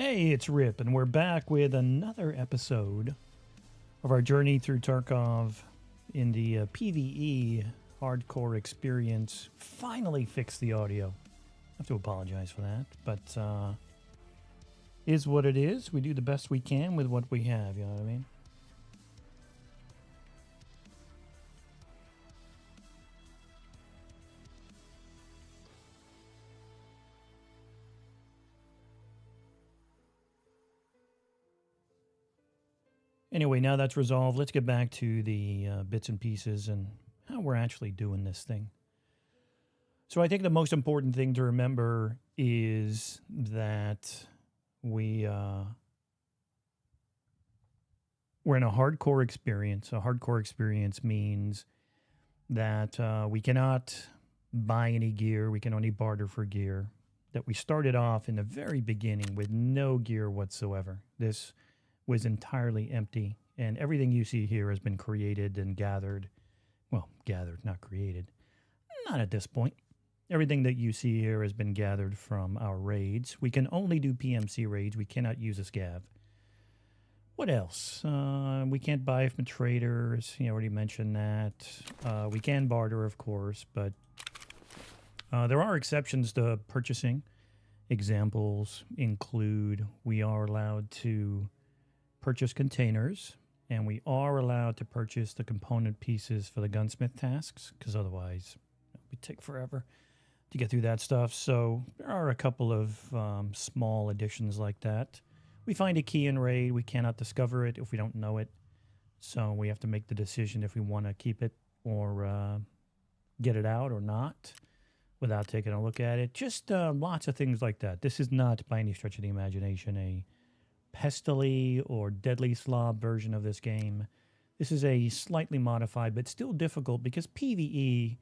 Hey, it's Rip, and we're back with another episode of our journey through Tarkov in the PVE hardcore experience. Finally fixed the audio. I have to apologize for that, but is what it is. We do the best we can with what we have, you know what I mean? Anyway, now that's resolved, let's get back to the bits and pieces and how we're actually doing this thing. So I think the most important thing to remember is that we're in a hardcore experience. A hardcore experience means that we cannot buy any gear. We can only barter for gear. That we started off in the very beginning with no gear whatsoever. This was entirely empty, and everything you see here has been created and gathered. Well, gathered, not created. Not at this point. Everything that you see here has been gathered from our raids. We can only do PMC raids. We cannot use a scav. What else? We can't buy from traders. You already mentioned that. We can barter, of course, but there are exceptions to purchasing. Examples include we are allowed to purchase containers, and we are allowed to purchase the component pieces for the gunsmith tasks, because otherwise it would take forever to get through that stuff. So there are a couple of small additions like that. We find a key in raid, we cannot discover it if we don't know it, so we have to make the decision if we want to keep it or get it out or not without taking a look at it. Just lots of things like that. This is not by any stretch of the imagination a pestily or deadly slob version of this game. This is a slightly modified but still difficult, because PvE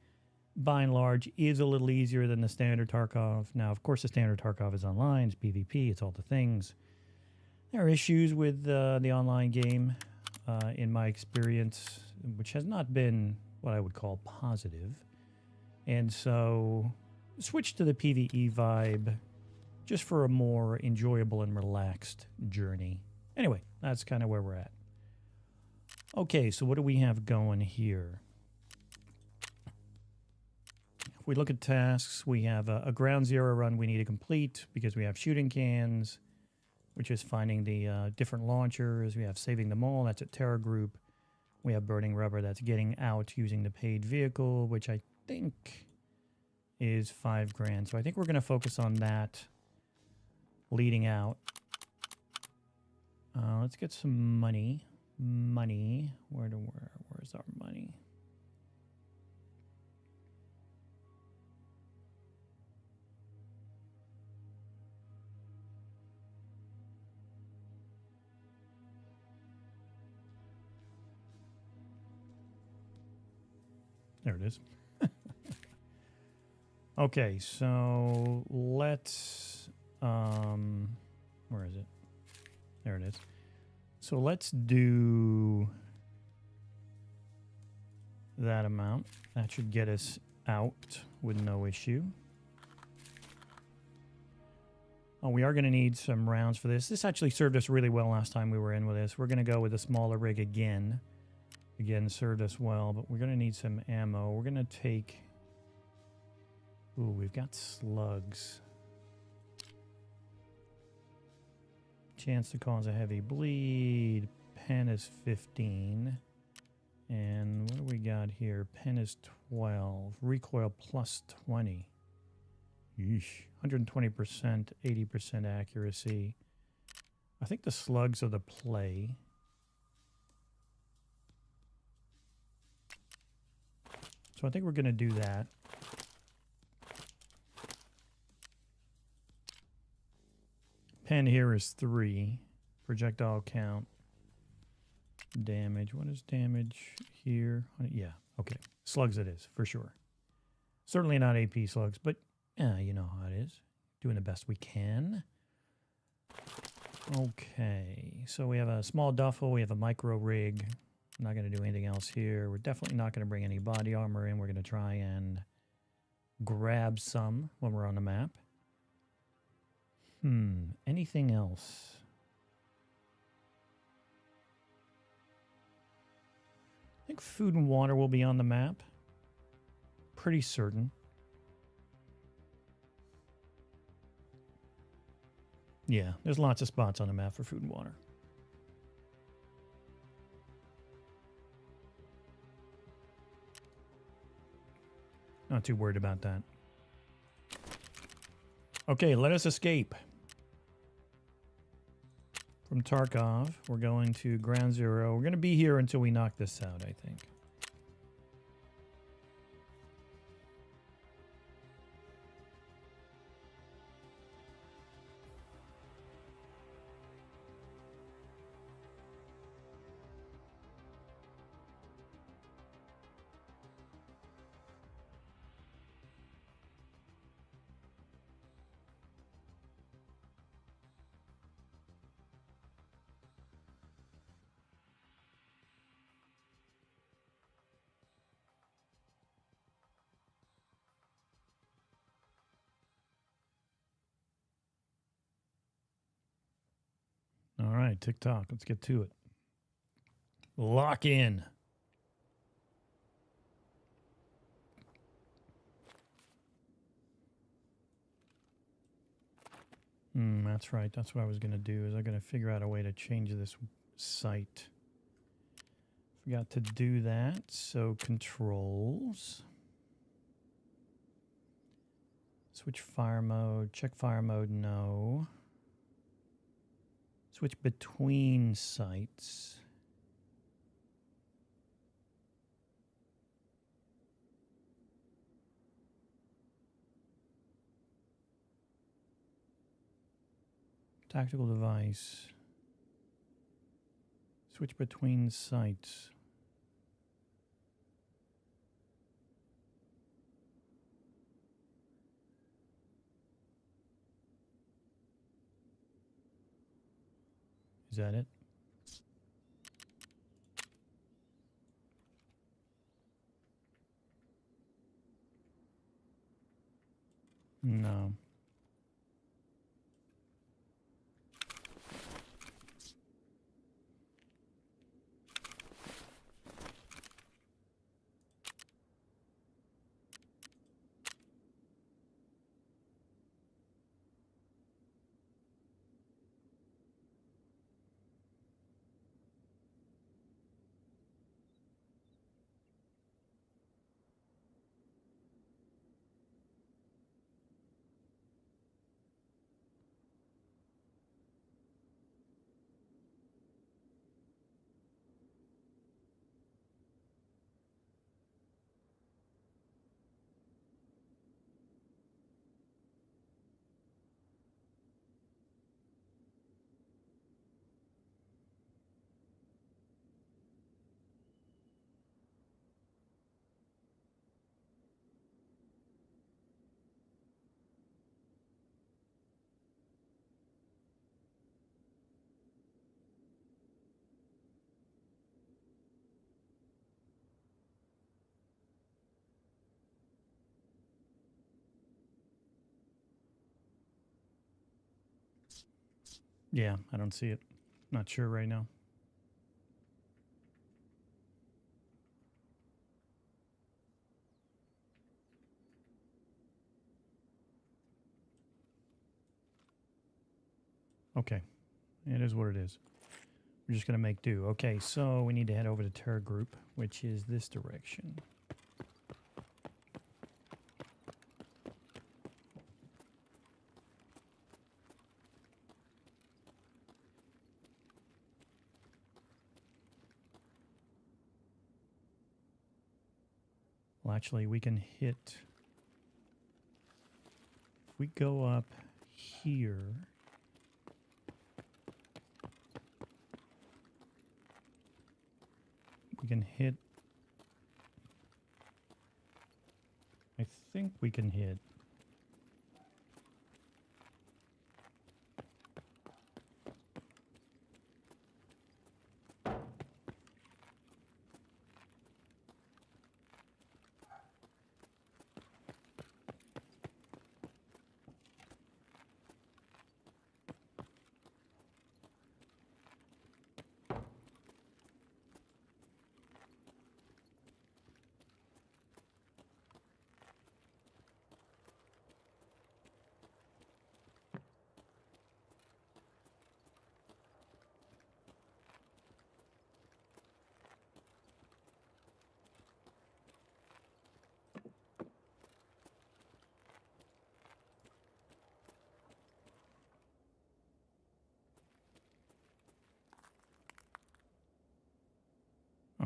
by and large is a little easier than the standard Tarkov. Now, of course, the standard Tarkov is online, it's PvP, it's all the things. There are issues with the online game, in my experience, which has not been what I would call positive. And so, switch to the PvE vibe just for a more enjoyable and relaxed journey. Anyway, that's kind of where we're at. Okay, so what do we have going here? If we look at tasks, we have a ground zero run we need to complete because we have shooting cans, which is finding the different launchers. We have saving them all, that's at Terror Group. We have burning rubber, that's getting out using the paid vehicle, which I think is $5 grand. So I think we're going to focus on that leading out. Let's get some money. Where's our money? There it is. Okay, so let's where is it? There it is. So let's do that amount. That should get us out with no issue. Oh, we are going to need some rounds for this. This actually served us really well last time we were in with this. We're going to go with a smaller rig again. Again, served us well, but we're going to need some ammo. We're going to take... Ooh, we've got slugs. Chance to cause a heavy bleed. Pen is 15. And what do we got here? Pen is 12. Recoil plus 20. Yeesh. 120%, 80% accuracy. I think the slugs are the play. So I think we're going to do that. Pen here is 3. Projectile count. Damage. What is damage here? Yeah, okay. Slugs it is, for sure. Certainly not AP slugs, but you know how it is. Doing the best we can. Okay, so we have a small duffel. We have a micro rig. I'm not going to do anything else here. We're definitely not going to bring any body armor in. We're going to try and grab some when we're on the map. Anything else? I think food and water will be on the map. Pretty certain. Yeah, there's lots of spots on the map for food and water. Not too worried about that. Okay, let us escape. From Tarkov, we're going to Ground Zero. We're going to be here until we knock this out, I think. All right, TikTok. Let's get to it. Lock in. That's right. That's what I was going to do. Is I'm going to figure out a way to change this site. Forgot to do that. So controls. Switch fire mode. Check fire mode. No. Switch between sites. Tactical device. Switch between sites. Is that it? No. Yeah, I don't see it. Not sure right now. Okay. It is what it is. We're just going to make do. Okay, so we need to head over to Terra Group, which is this direction. Well, actually, we can hit... If we go up here... We can hit... I think we can hit...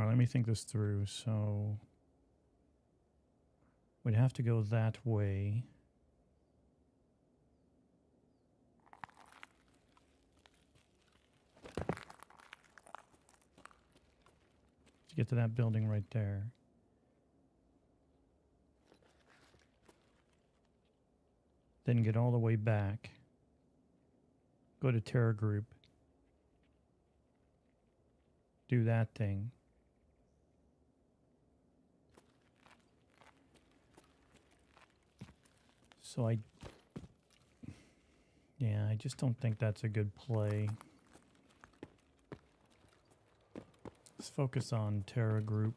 All right, let me think this through. So we'd have to go that way. To get to that building right there. Then get all the way back. Go to Terra Group. Do that thing. So I just don't think that's a good play. Let's focus on Terra Group.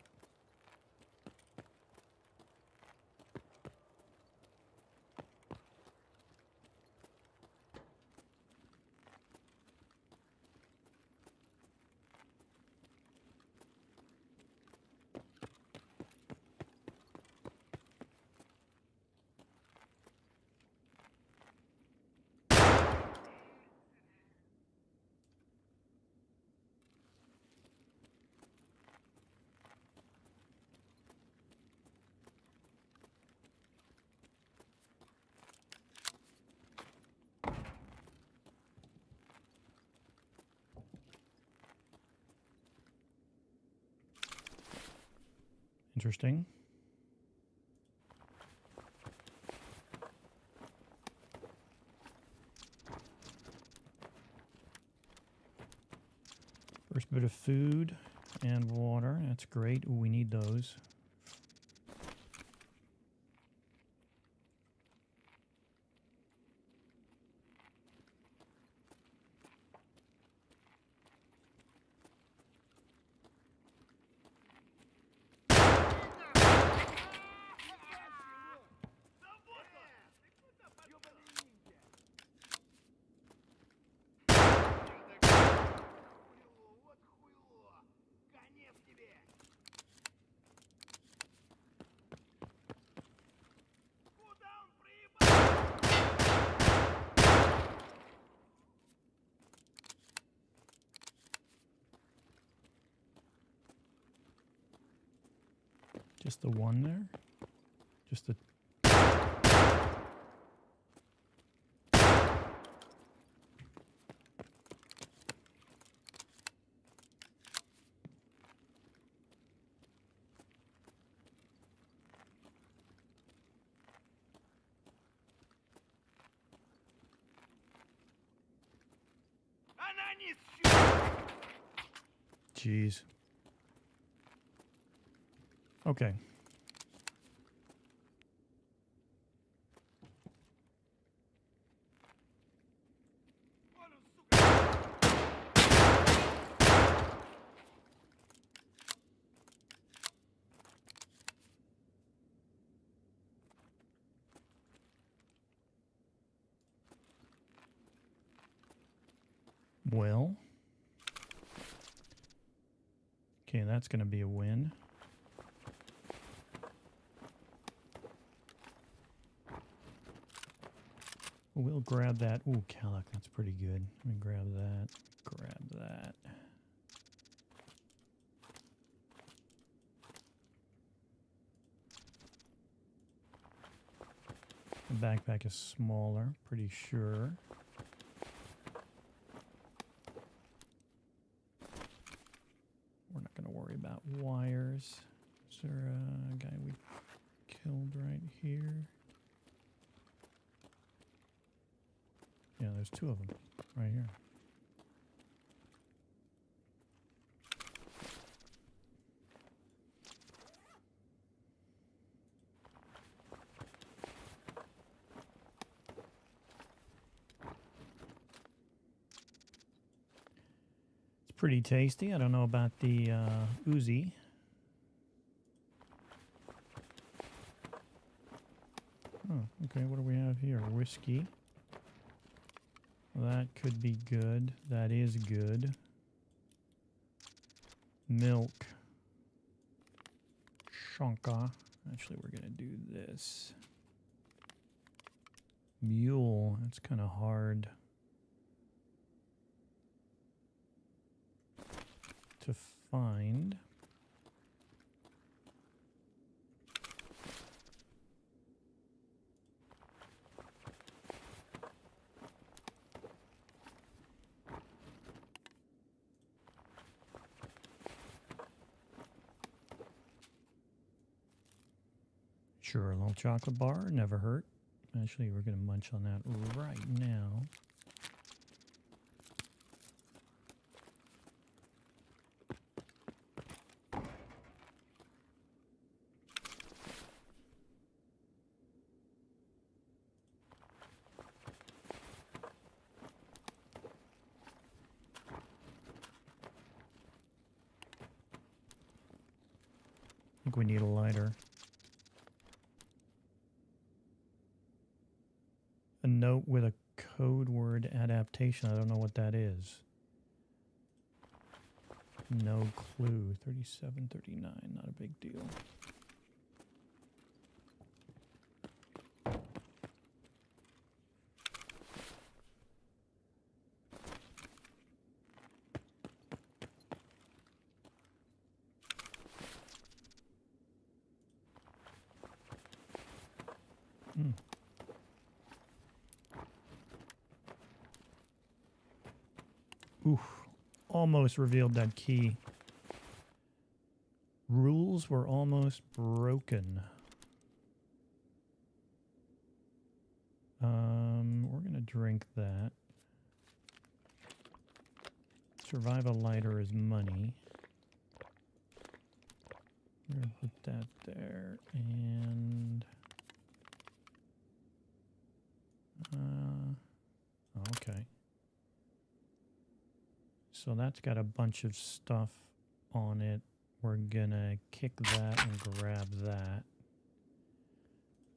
Interesting. First bit of food and water. That's great. Ooh, we need those. Just the one there? Just the... Jeez. Okay. Well. Okay, that's going to be a win. We'll grab that. Ooh, Calic, that's pretty good. Let me grab that. Grab that. The backpack is smaller, pretty sure. We're not going to worry about wires. Is there a guy we killed right here? Yeah, there's two of them right here. It's pretty tasty. I don't know about the Uzi. Oh, okay, what do we have here? Whiskey. That could be good. That is good. Milk. Shonka. Actually, we're going to do this. Mule. That's kind of hard to find. Sure, a little chocolate bar, never hurt. Actually, we're going to munch on that right now. I think we need a lighter. A note with a code word adaptation. I don't know what that is. No clue. 3739. Not a big deal. Oof. Almost revealed that key. Rules were almost broken. We're going to drink that. Survive a lighter is money. We're going to put that there. And... okay. So that's got a bunch of stuff on it. We're gonna kick that and grab that.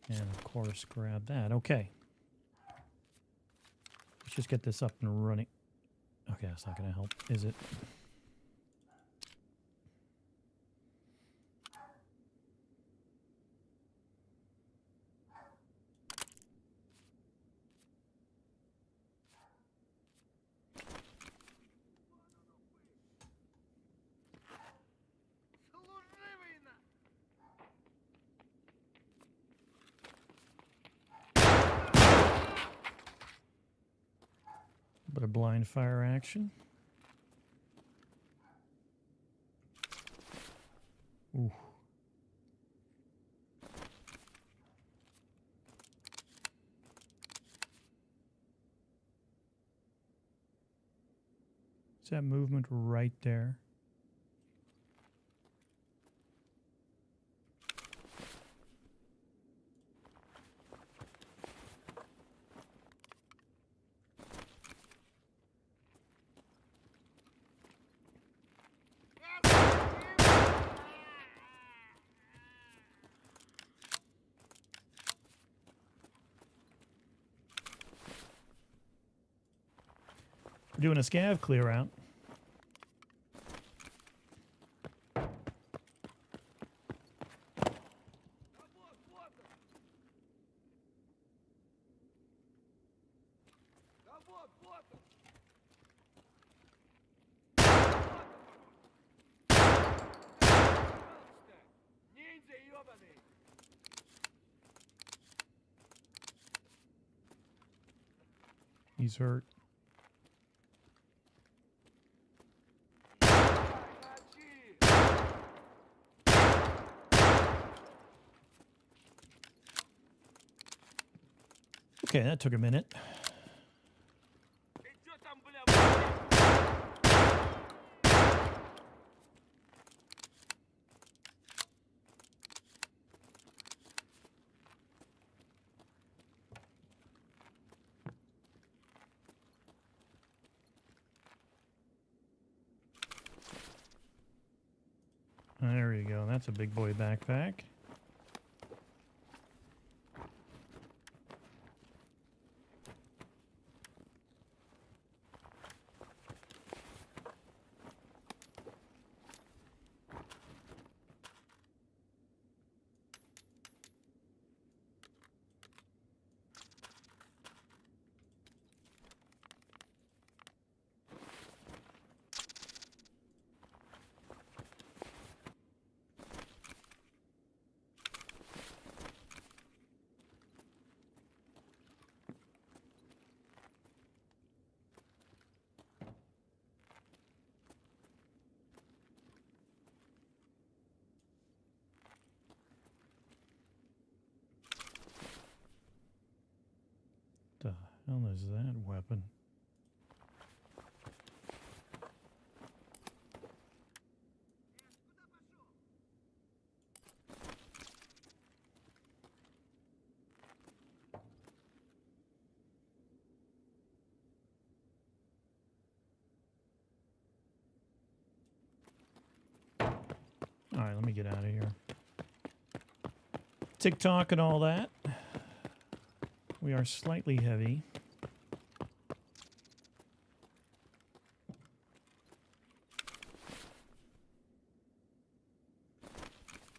And of course grab that. Okay. Let's just get this up and running. Okay, that's not gonna help, is it? Bit of blind fire action. Ooh. Is that movement right there? We're doing a scav clear out. He's hurt. Okay, that took a minute. There you go. That's a big boy backpack. Hell is that weapon? All right, let me get out of here. TikTok and all that. We are slightly heavy.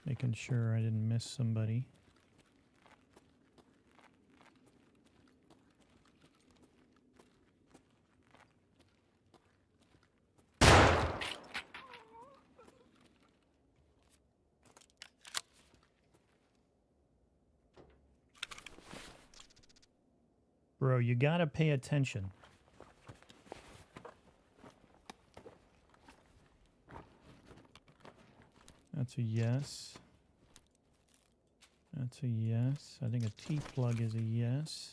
Making sure I didn't miss somebody. Bro, you gotta pay attention. That's a yes. That's a yes. I think a T-plug is a yes.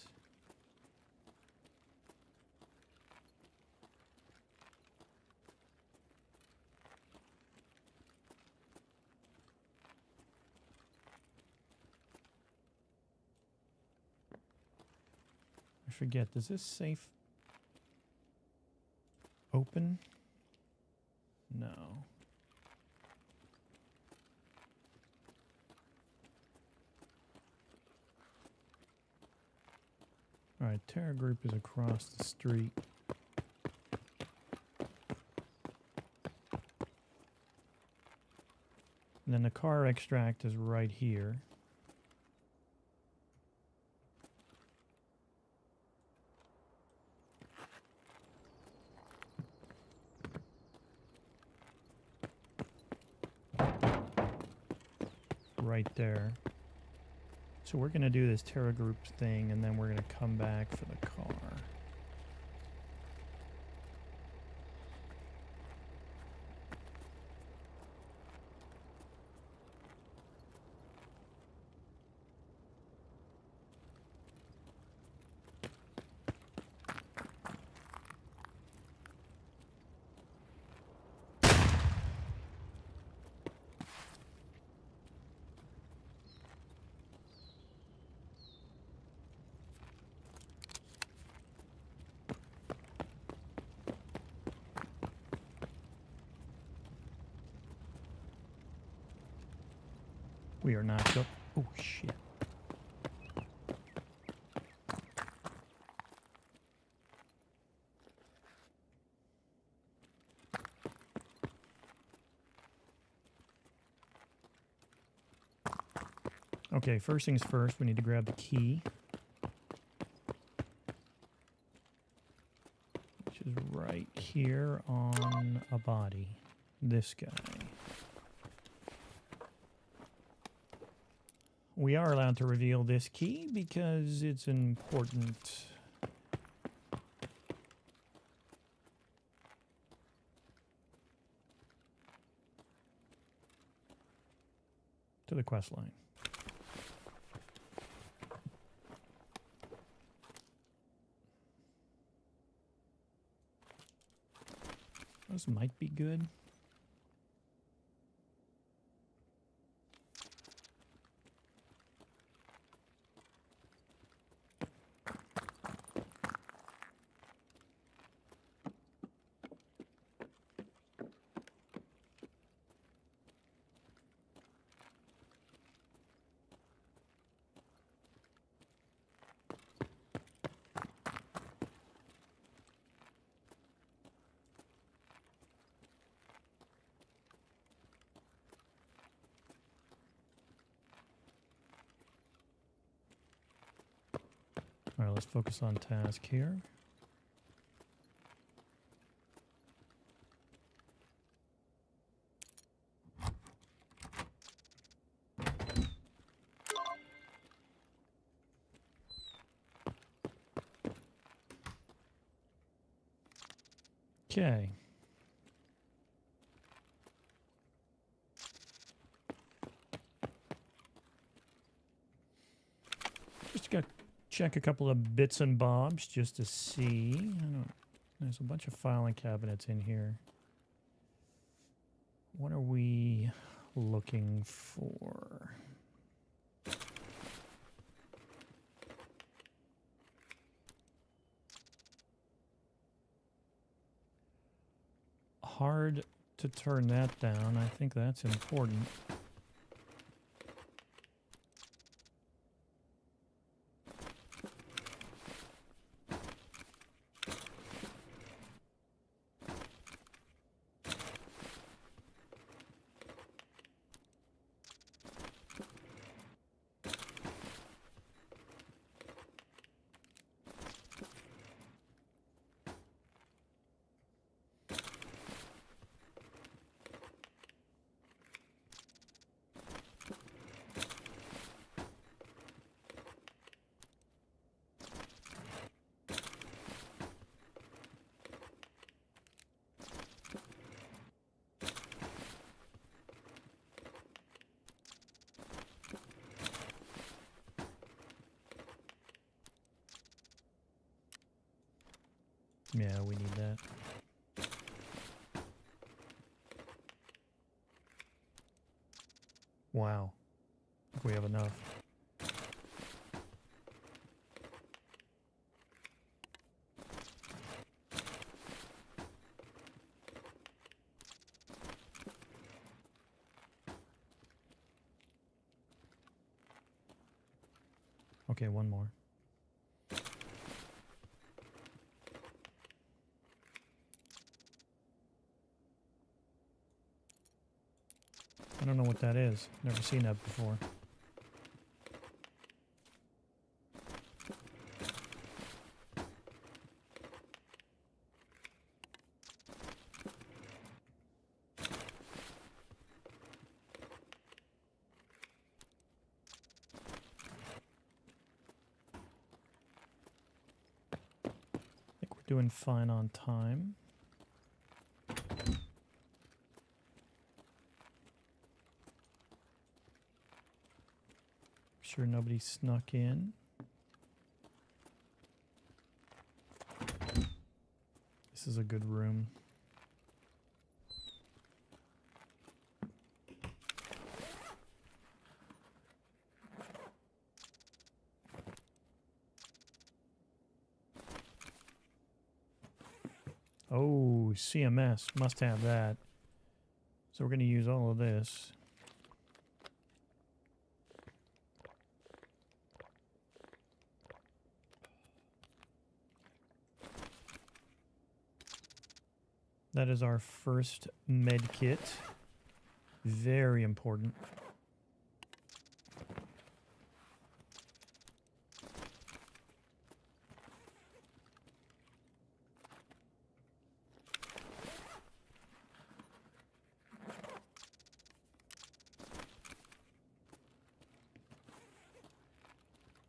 I forget, does this safe open? No. Alright, Terra Group is across the street. And then the car extract is right here. Right there. So we're going to do this Terra Group thing, and then we're going to come back for the car. We are not go- Oh, shit. Okay, first things first, we need to grab the key. Which is right here on a body. This guy. We are allowed to reveal this key because it's important. To the quest line. This might be good. All right, let's focus on task here. Okay. Just got check a couple of bits and bobs just to see. There's a bunch of filing cabinets in here. What are we looking for? Hard to turn that down. I think that's important. Yeah, we need that. Wow. I think we have enough. Okay, one more. I don't know what that is. Never seen that before. I think we're doing fine on time. Sure nobody snuck in. This is a good room. Oh, CMS. Must have that. So we're going to use all of this. That is our first med kit. Very important.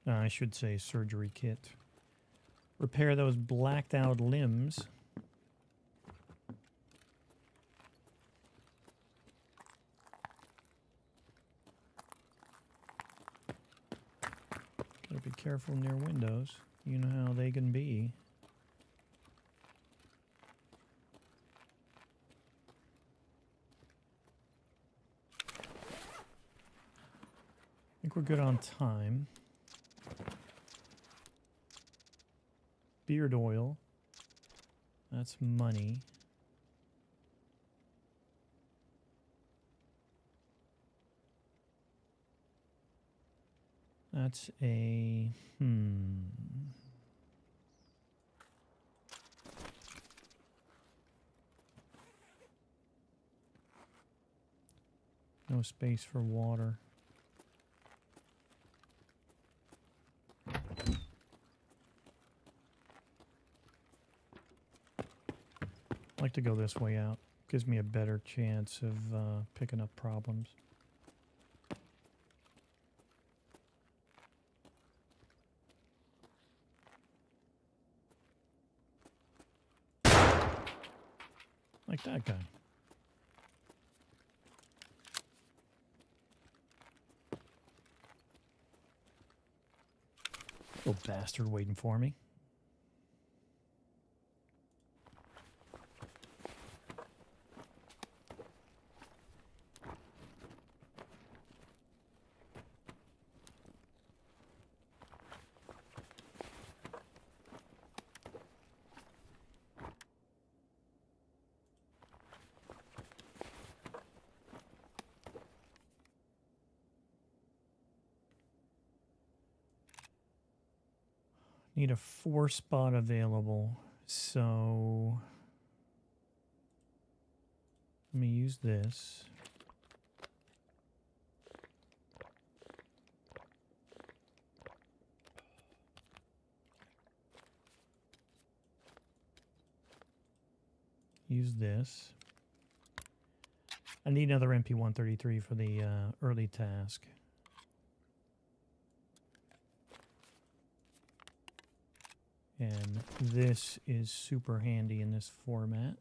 I should say surgery kit. Repair those blacked out limbs. Gotta be careful near windows. You know how they can be. I think we're good on time. Beard oil. That's money. That's a... No space for water. I like to go this way out. Gives me a better chance of picking up problems. Like that guy. Little bastard waiting for me. Need a 4 spot available, so let me use this. Use this. I need another MP133 for the early task. And this is super handy in this format.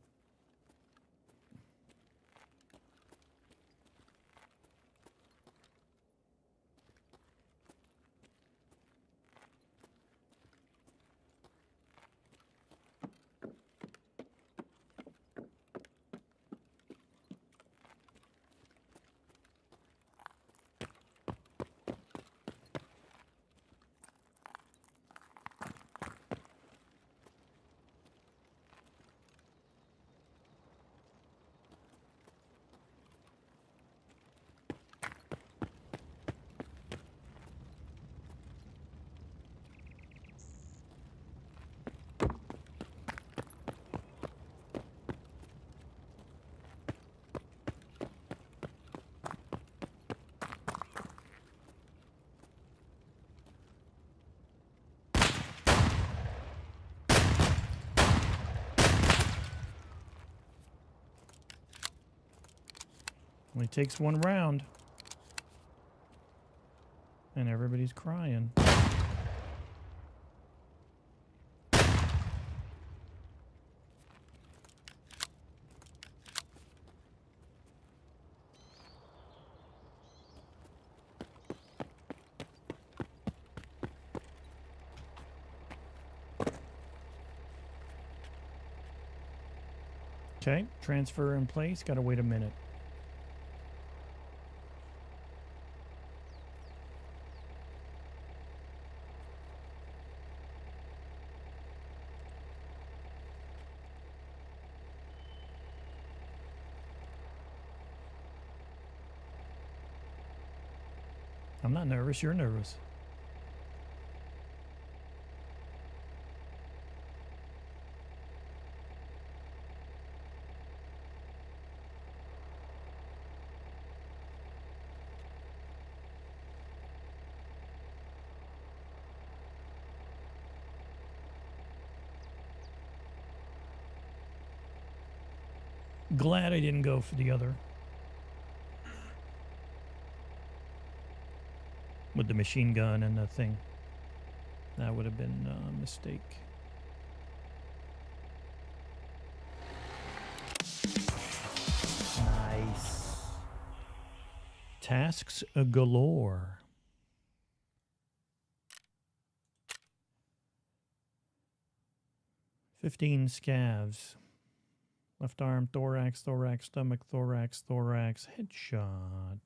Only takes 1 round. And everybody's crying. Okay, transfer in place. Gotta wait a minute. I'm not nervous. You're nervous. Glad I didn't go for the other. With the machine gun and the thing. That would have been a mistake. Nice. Tasks galore. "15 scavs. Left arm, thorax, thorax, stomach, thorax, thorax, headshot."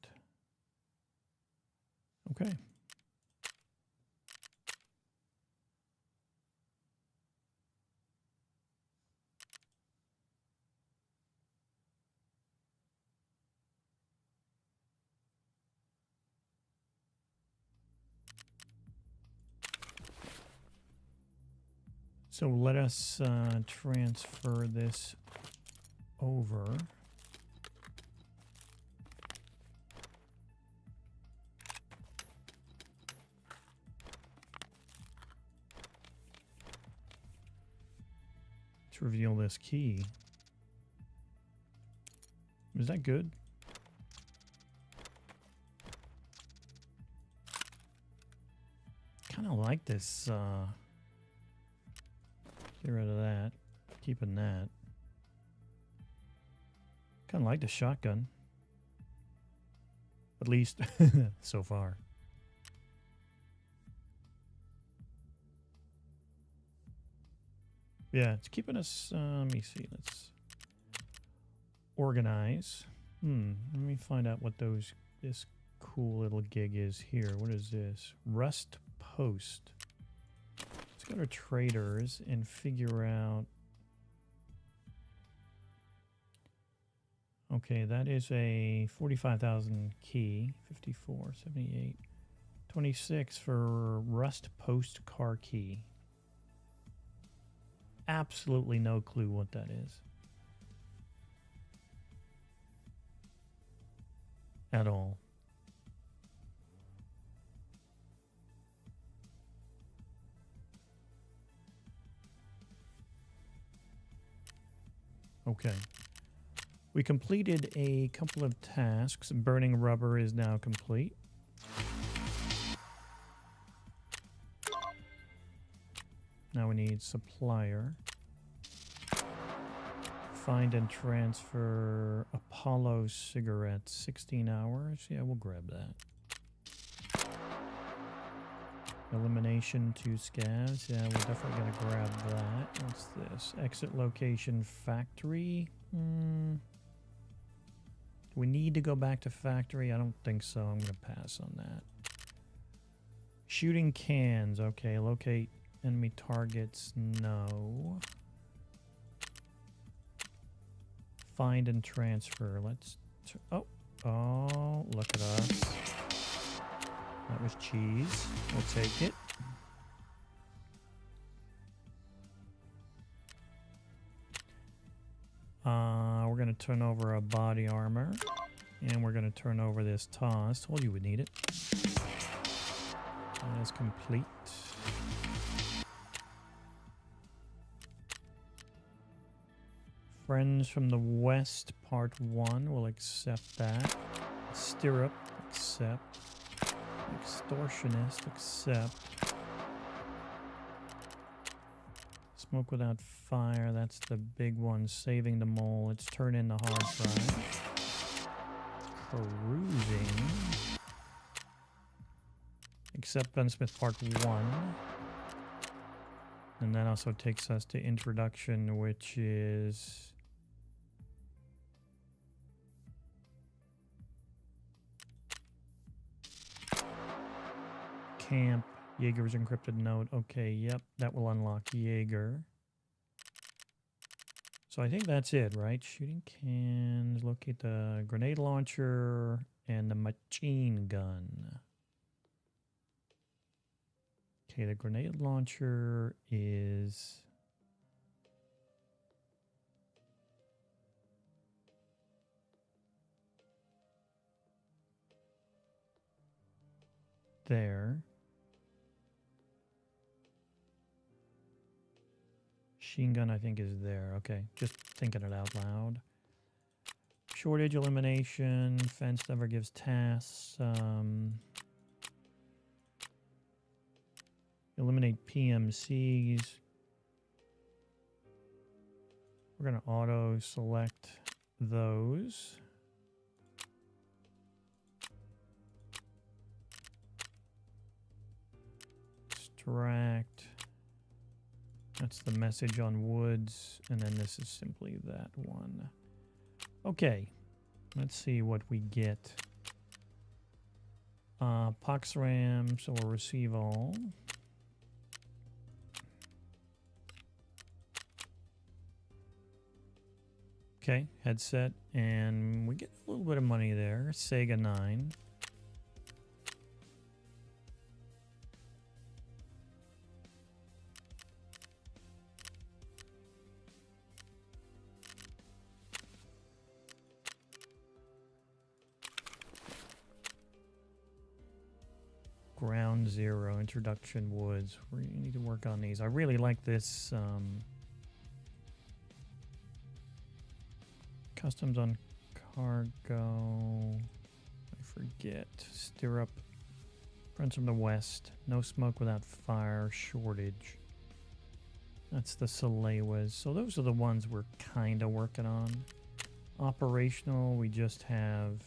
Okay. So let us transfer this over. To reveal this key. Is that good? Kind of like this. Get rid of that. Keeping that. Kind of like the shotgun. At least so far. Yeah, it's keeping us, let me see, let's organize. Let me find out what this cool little gig is here. What is this? Rust Post. Let's go to traders and figure out. Okay, that is a 45,000 key. 54, 78, 26 for Rust Post car key. Absolutely no clue what that is. At all. Okay. We completed a couple of tasks. Burning rubber is now complete. Now we need supplier. Find and transfer Apollo cigarettes. 16 hours. Yeah, we'll grab that. Elimination 2 scavs. Yeah, we're definitely going to grab that. What's this? Exit location factory. Do we need to go back to factory? I don't think so. I'm going to pass on that. Shooting cans. Okay, locate enemy targets. No. Find and transfer. Let's... Oh, look at us. That was cheese. We'll take it. We're going to turn over a body armor. And we're going to turn over this toss. Told you we'd need it. That is complete. Friends from the West, Part 1. We'll accept that. Stirrup, accept. Extortionist, accept. Smoke without fire, that's the big one. Saving the mole. Let's turn in the hard drive. Perusing. Accept Gunsmith Part 1. And that also takes us to introduction, which is... Camp. Jaeger's encrypted note. Okay, yep, that will unlock Jaeger. So I think that's it, right? Shooting cans, locate the grenade launcher, and the machine gun. Okay, the grenade launcher is... there. Machine gun, I think, is there. Okay, just thinking it out loud. Shortage elimination. Fence never gives tasks. Eliminate PMCs. We're going to auto-select those. Extract. That's the message on woods, and then this is simply that one. Okay, let's see what we get. Pox RAM, so we'll receive all. Okay, headset, and we get a little bit of money there. Sega 9. Ground Zero, Introduction Woods. We need to work on these. I really like this customs on cargo. I forget. Stirrup. Friends from the West. No smoke without fire. Shortage. That's the Salewas. So those are the ones we're kind of working on. Operational, we just have...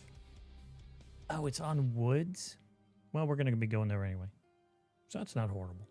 Oh, it's on woods? Well, we're going to be going there anyway. So that's not horrible.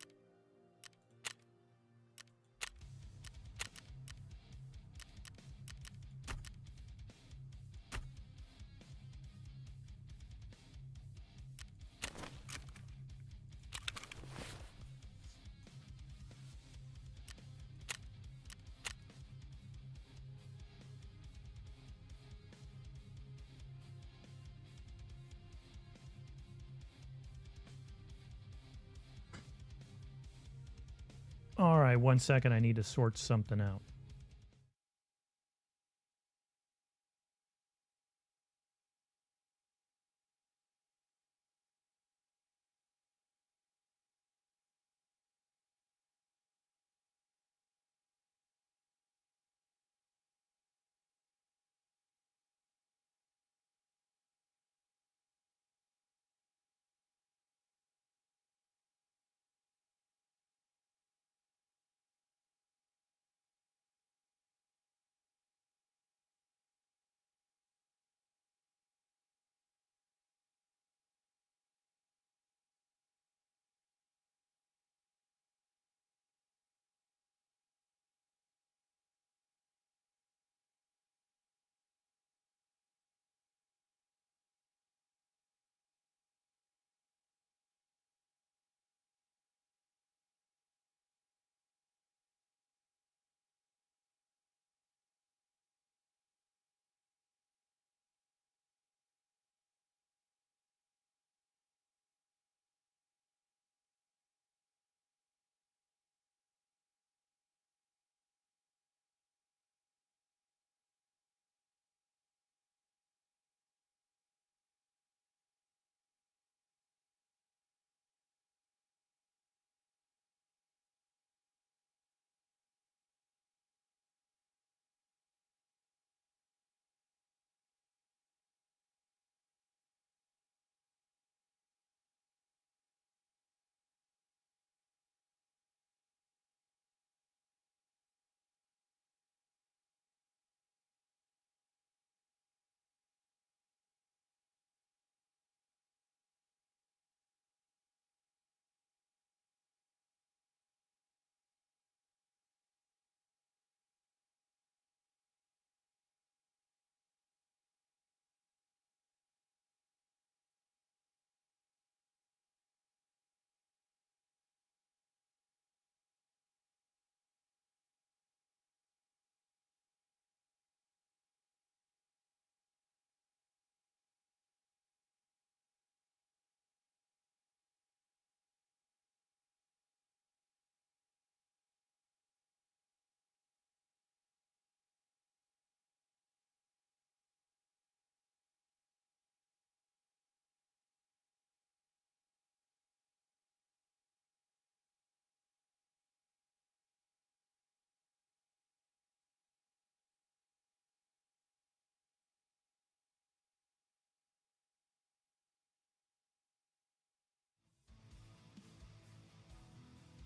right, 1 second. I need to sort something out.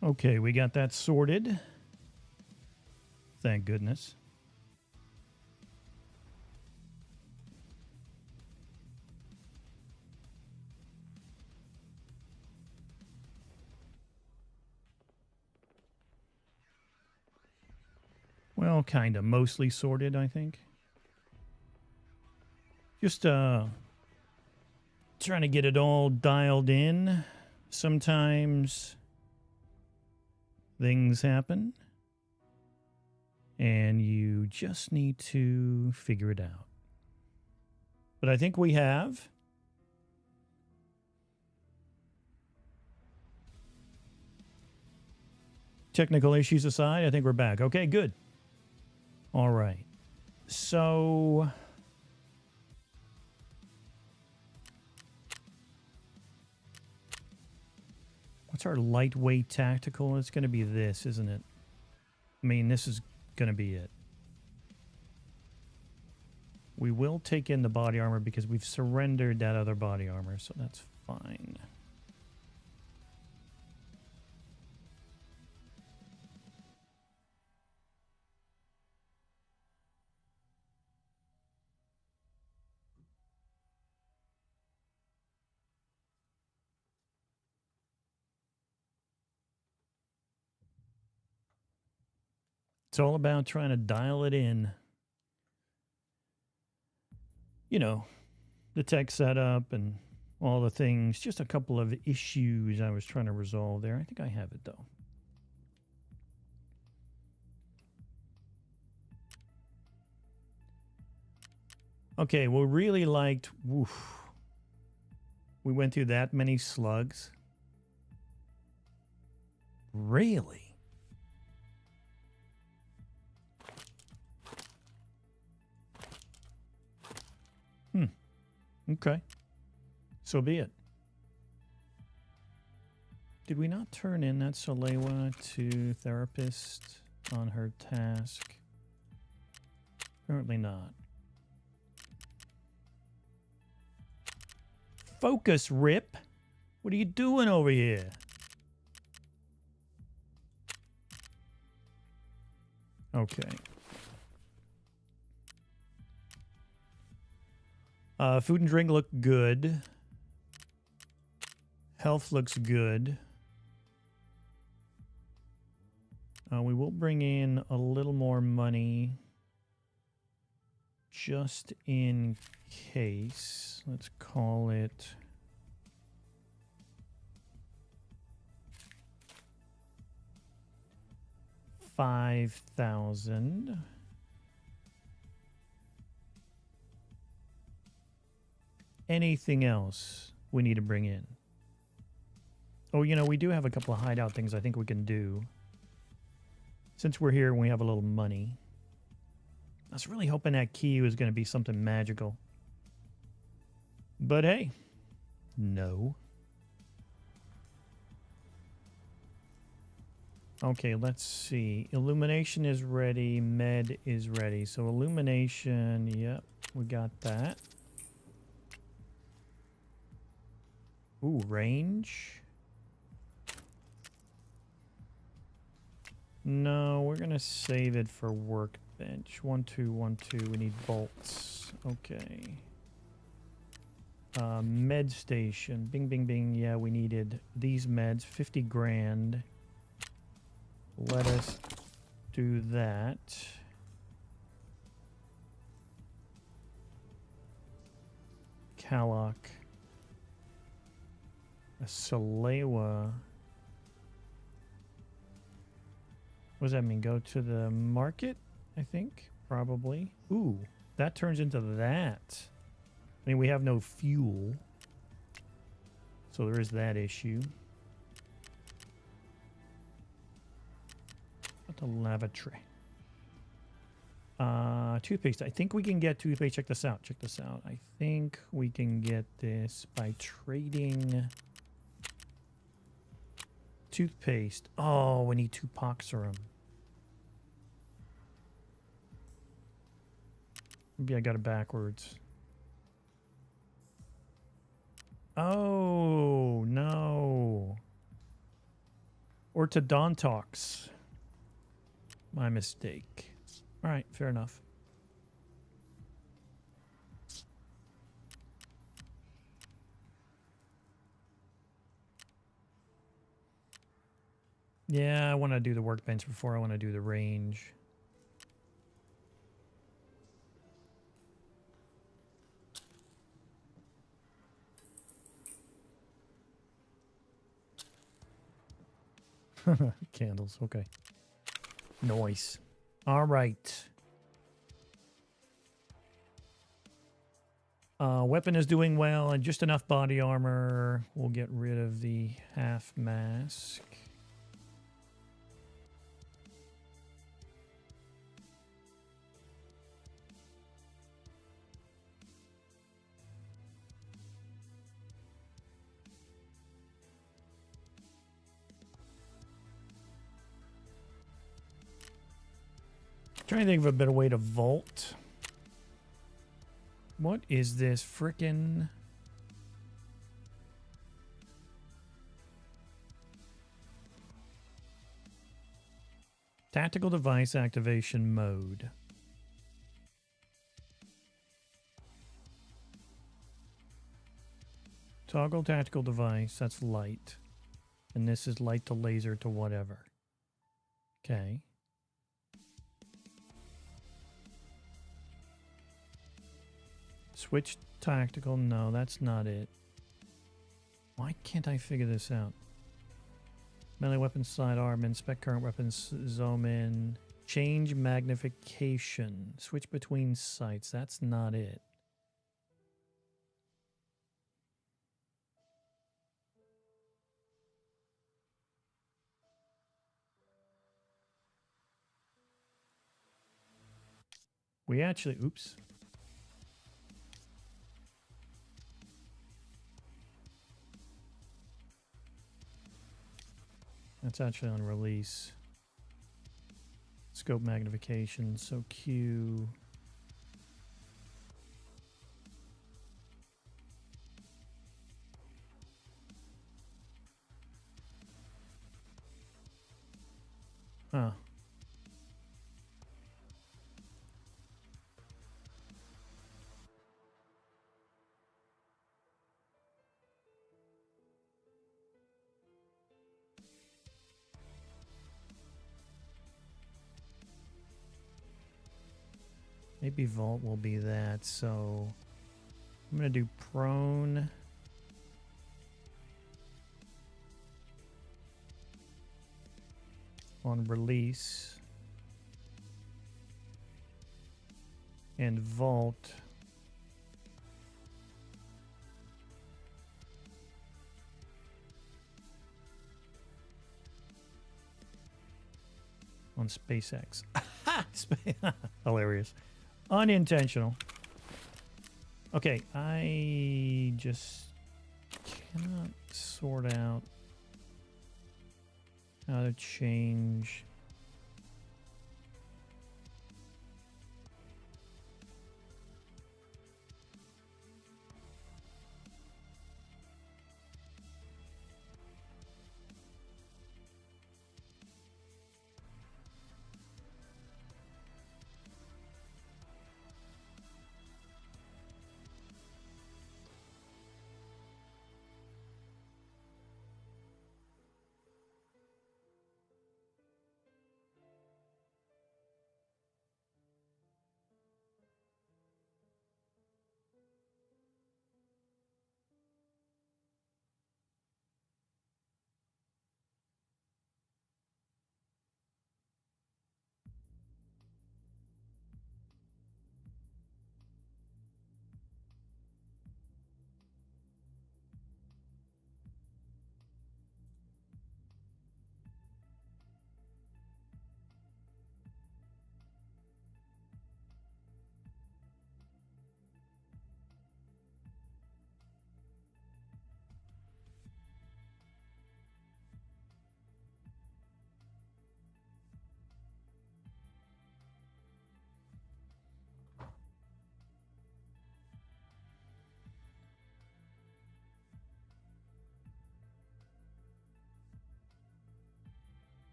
Okay, we got that sorted. Thank goodness. Well, kind of. Mostly sorted, I think. Just trying to get it all dialed in. Sometimes things happen and you just need to figure it out. But I think we have. Technical issues aside, I think we're back. Okay, good. All right. So what's our lightweight tactical? It's going to be this, isn't it? I mean, this is going to be it. We will take in the body armor because we've surrendered that other body armor, so that's fine. It's all about trying to dial it in. You know, the tech setup and all the things. Just a couple of issues I was trying to resolve there. I think I have it, though. Okay, we really liked... Woof. We went through that many slugs. Really? Okay. So be it. Did we not turn in that Solewa to therapist on her task? Apparently not. Focus, Rip. What are you doing over here? Okay. Food and drink look good. Health looks good. We will bring in a little more money just in case. Let's call it 5,000. Anything else we need to bring in? Oh, you know, we do have a couple of hideout things I think we can do. Since we're here and we have a little money. I was really hoping that key was going to be something magical. But hey, no. Okay, let's see. Illumination is ready. Med is ready. So illumination, yep, we got that. Ooh, range. No, we're going to save it for workbench. 1, 2, 1, 2. We need bolts. Okay. Med station. Bing, bing, bing. Yeah, we needed these meds. 50 grand. Let us do that. Kalok. A Salewa. What does that mean? Go to the market, I think? Probably. Ooh, that turns into that. I mean, we have no fuel. So there is that issue. What the lavatory? Toothpaste. I think we can get toothpaste. Check this out. Check this out. I think we can get this by trading toothpaste. Oh, we need 2 pox serum. Maybe I got it backwards. Oh, no. Orthodontox. My mistake. All right, fair enough. Yeah, I want to do the workbench before I want to do the range. Candles, okay. Nice. All right. Weapon is doing well, and just enough body armor. We'll get rid of the half mask. Trying to think of a better way to vault. What is this frickin'? Tactical device activation mode. Toggle tactical device, that's light. And this is light to laser to whatever. Okay. Switch tactical, no, that's not it. Why can't I figure this out? Melee weapons, sidearm, inspect current weapons, zoom in. Change magnification. Switch between sights, that's not it. We actually, oops. That's actually on release. Scope magnification, so Q. Huh. Maybe Vault will be that, so I'm going to do prone. On release. And Vault. On SpaceX. Hilarious. Unintentional. Okay, I just cannot sort out how to change.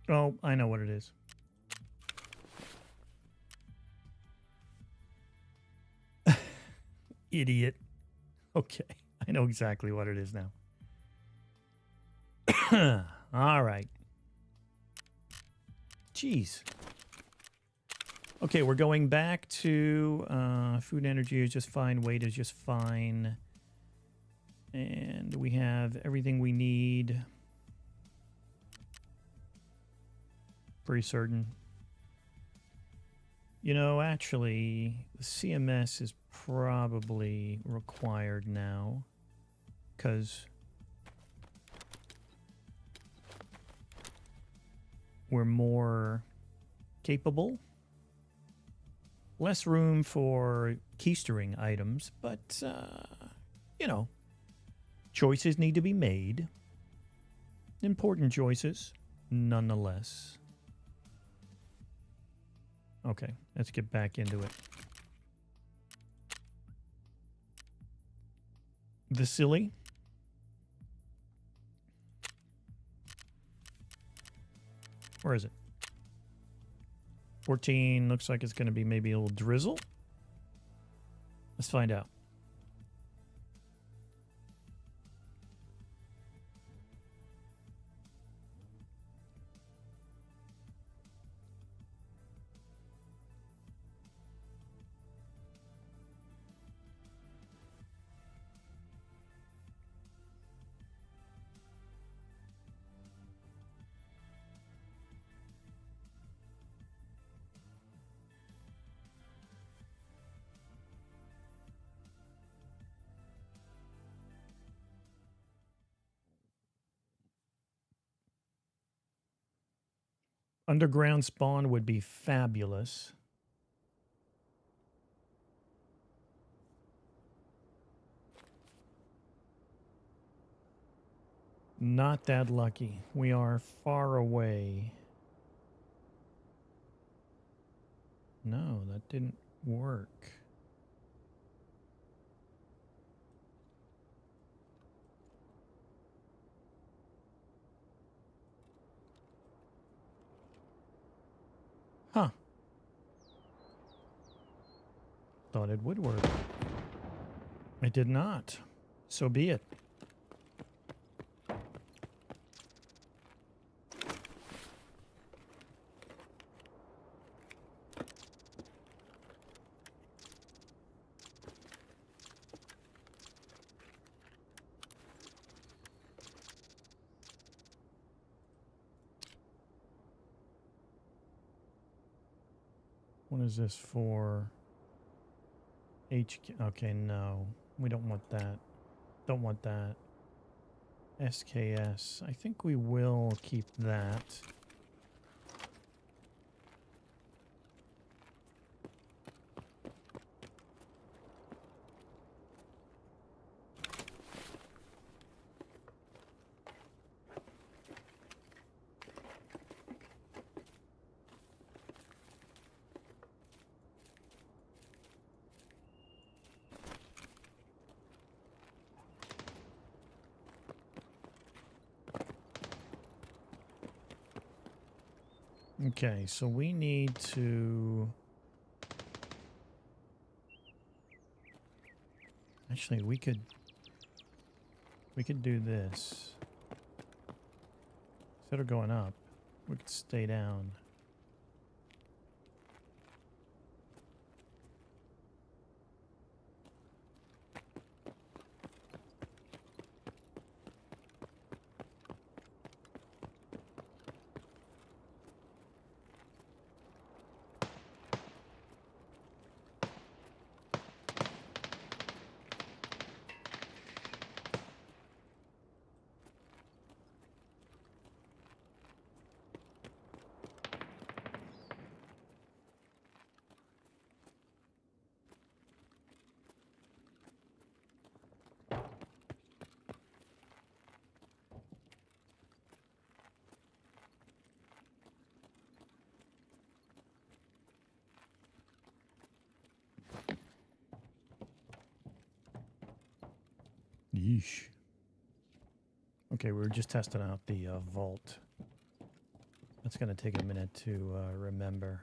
Oh, I know what it is. Idiot. Okay, I know exactly what it is now. All right. Jeez. Okay, we're going back to food energy is just fine. Weight is just fine. And we have everything we need. Pretty certain. You know, actually, the CMS is probably required now. Because we're more capable. Less room for keystering items, but, you know, choices need to be made. Important choices, nonetheless. Okay, let's get back into it. Vasily. Where is it? 14 looks like it's going to be maybe a little drizzle. Let's find out. Underground spawn would be fabulous. Not that lucky. We are far away. No, that didn't work. Huh. Thought it would work. It did not. So be it. What is this for? HK. Okay, no. We don't want that. Don't want that. SKS. I think we will keep that. Okay, so we need to... Actually, we could do this. Instead of going up, we could stay down. Yeesh. Okay, we were just testing out the vault. That's going to take a minute to remember.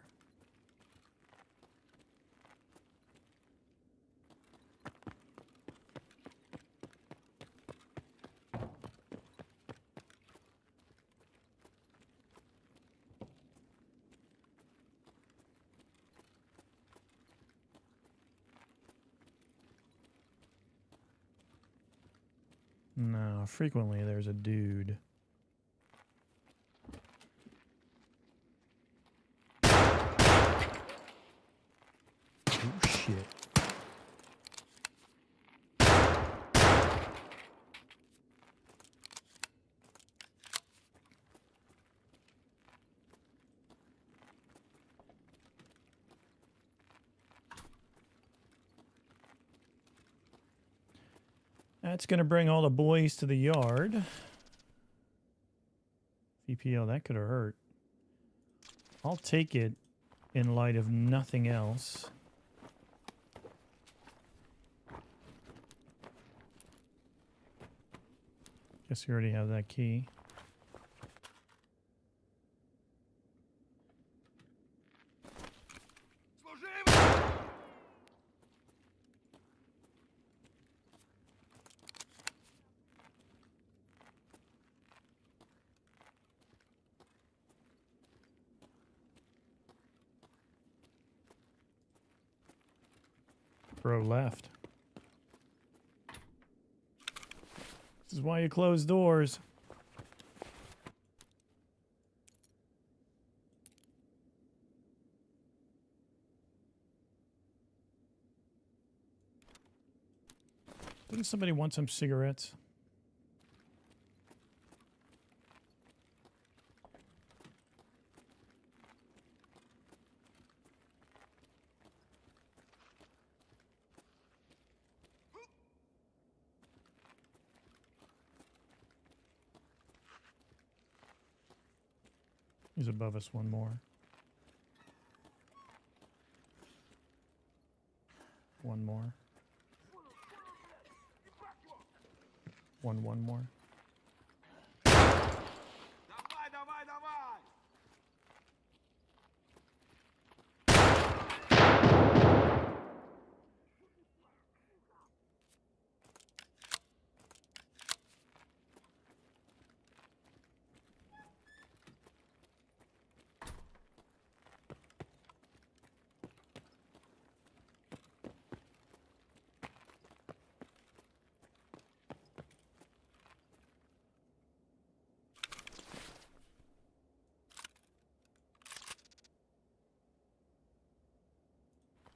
No, frequently there's a dude. Oh, shit. That's going to bring all the boys to the yard. VPO, that could have hurt. I'll take it in light of nothing else. Guess you already have that key. Bro left. This is why you close doors. Didn't somebody want some cigarettes? He's above us. One more. One more. One more. Давай, давай, давай!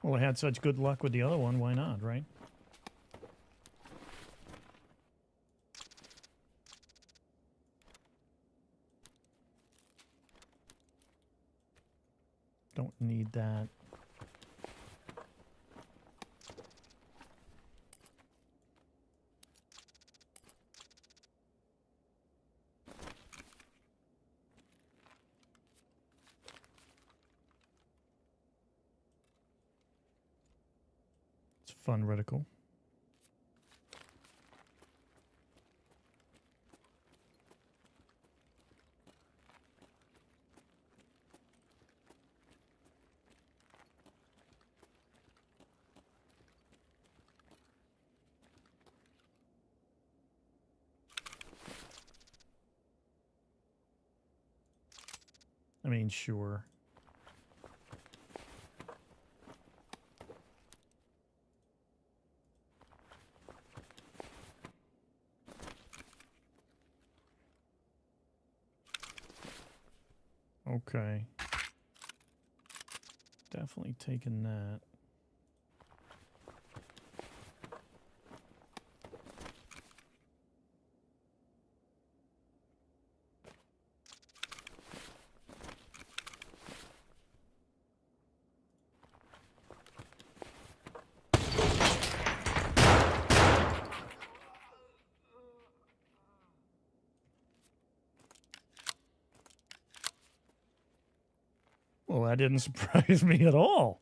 Well, I had such good luck with the other one. Why not, right? Don't need that. It's fun reticle. I mean, sure. Okay. Definitely taking that. Well, that didn't surprise me at all.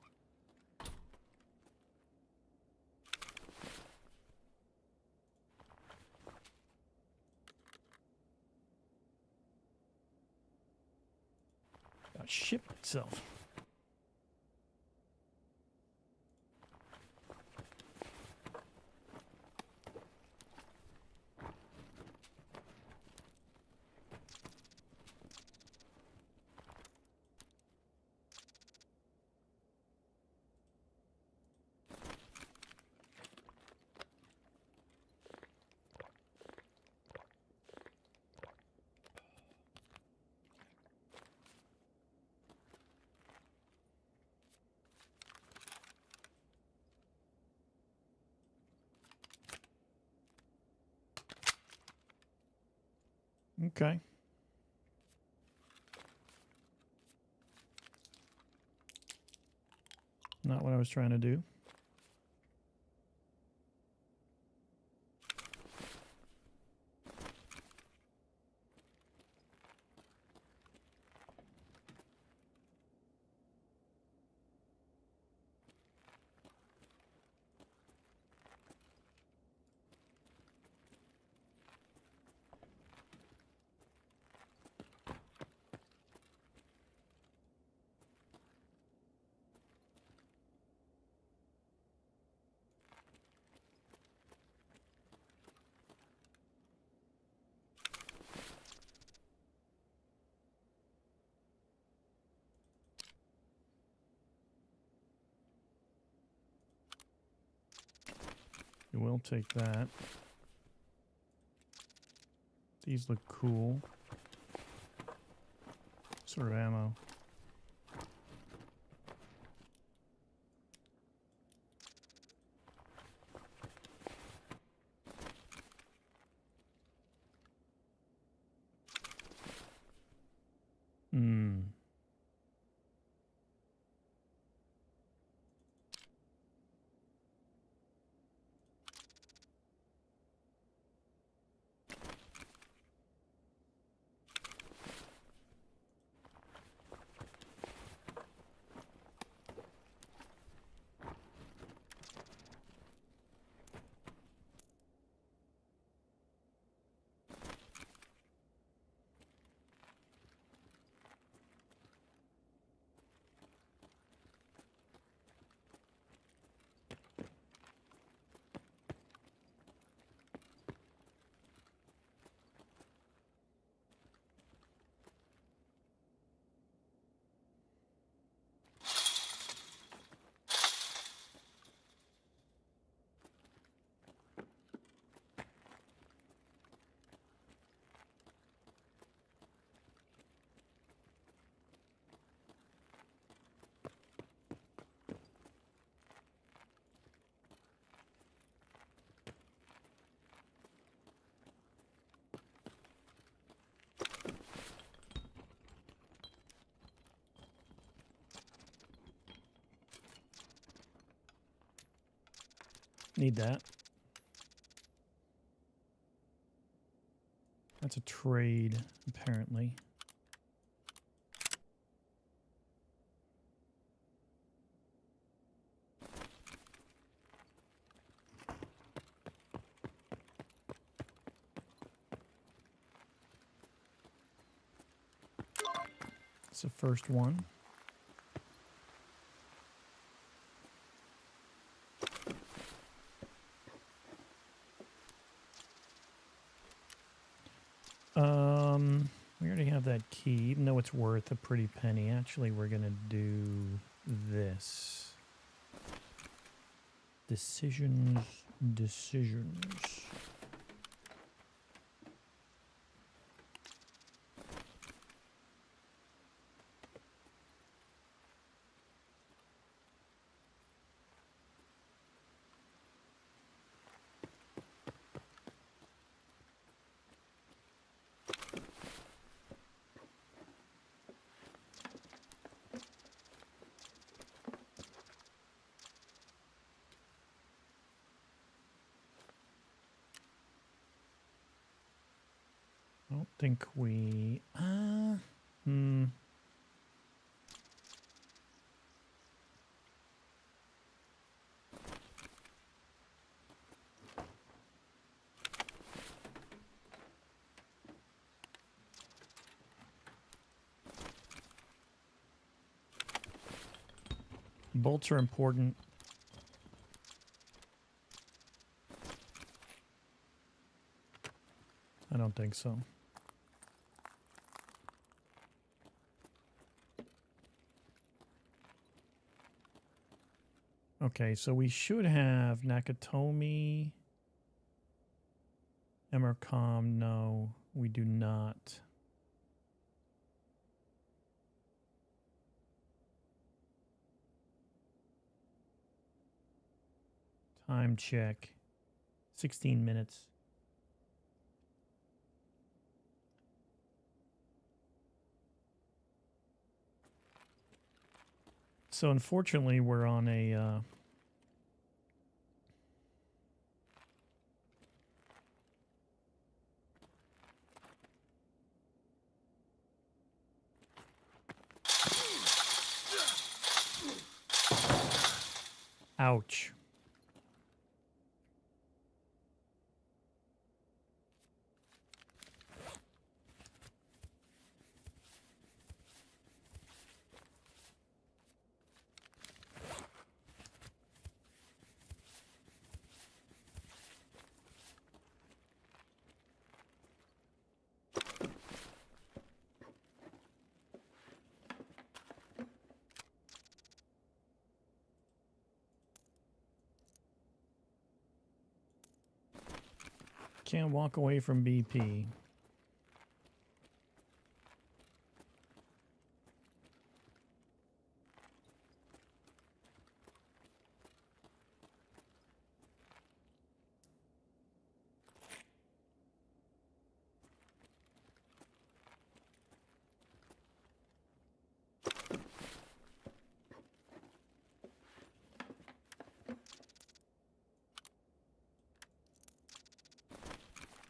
I shit myself. Okay. Not what I was trying to do. You will take that. These look cool. Sort of ammo. Hmm. Need that. That's a trade, apparently. It's the first one. We already have that key, even though it's worth a pretty penny. Actually, we're gonna do this. Decisions. I don't think we... Bolts are important. I don't think so. Okay, so we should have Nakatomi. Emercom, no, we do not. Time check. 16 minutes. So unfortunately, we're on a... Ouch. Can't walk away from BP.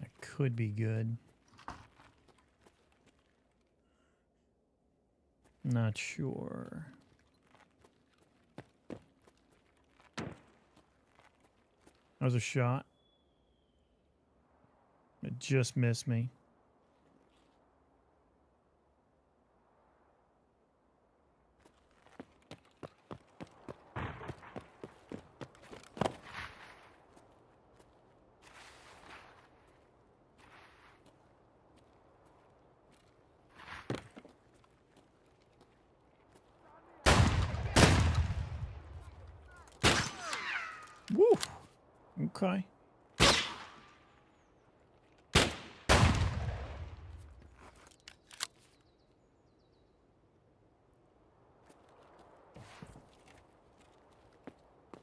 That could be good. Not sure. That was a shot. It just missed me. Woo! Okay.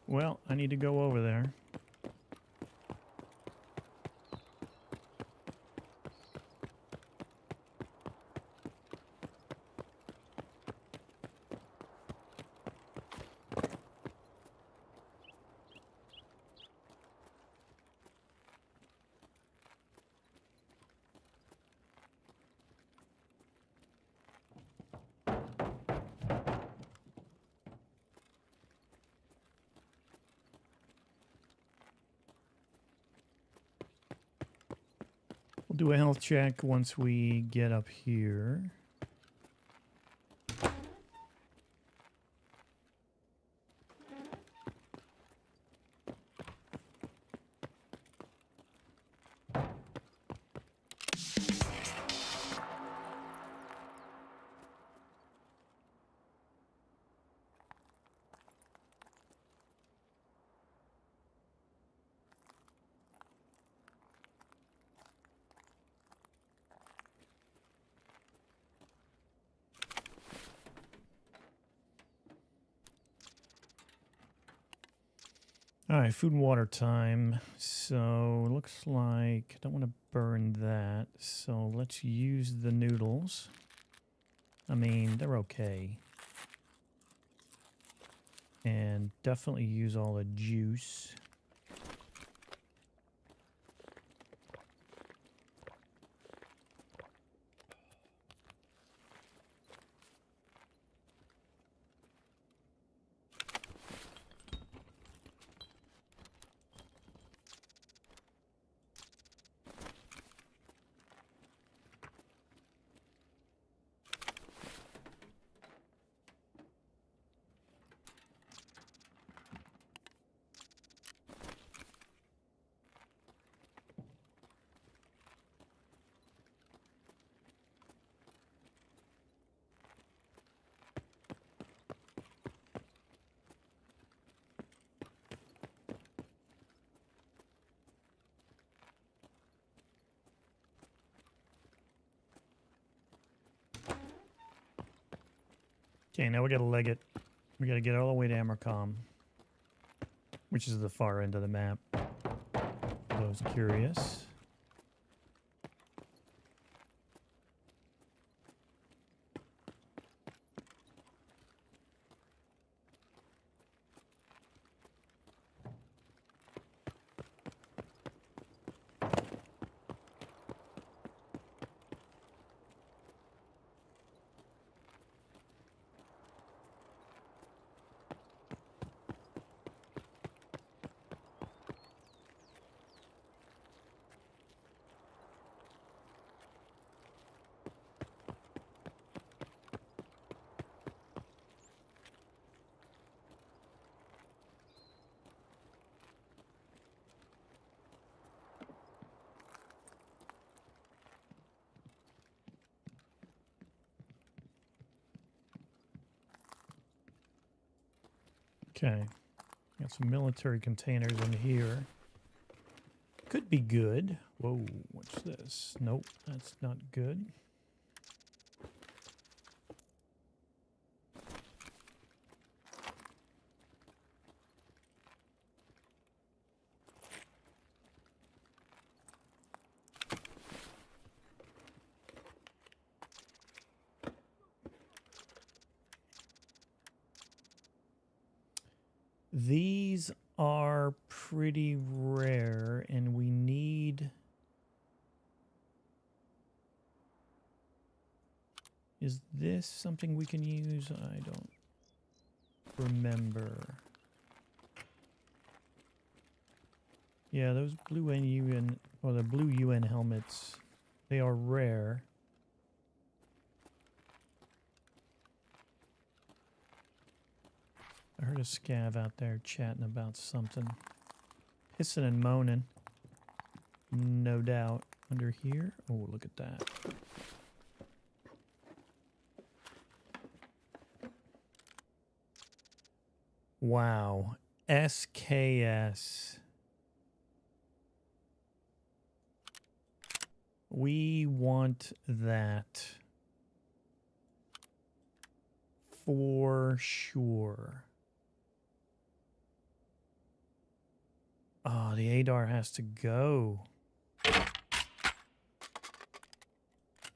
Well, I need to go over there. do a health check once we get up here. All right, food and water time. So looks like I don't want to burn that. So let's use the noodles. I mean, they're okay. And definitely use all the juice. Okay, now we gotta leg it. We gotta get all the way to Amercom, which is the far end of the map. For those curious. Okay. Got some military containers in here. Could be good. Whoa, what's this? Nope, that's not good. These are pretty rare, and we need... Is this something we can use? I don't remember. Yeah, those blue UN, or the blue UN helmets, they are rare. I heard a scav out there chatting about something. Pissing and moaning. No doubt. Under here? Oh, look at that. Wow. SKS. We want that. For sure. Oh, the ADAR has to go.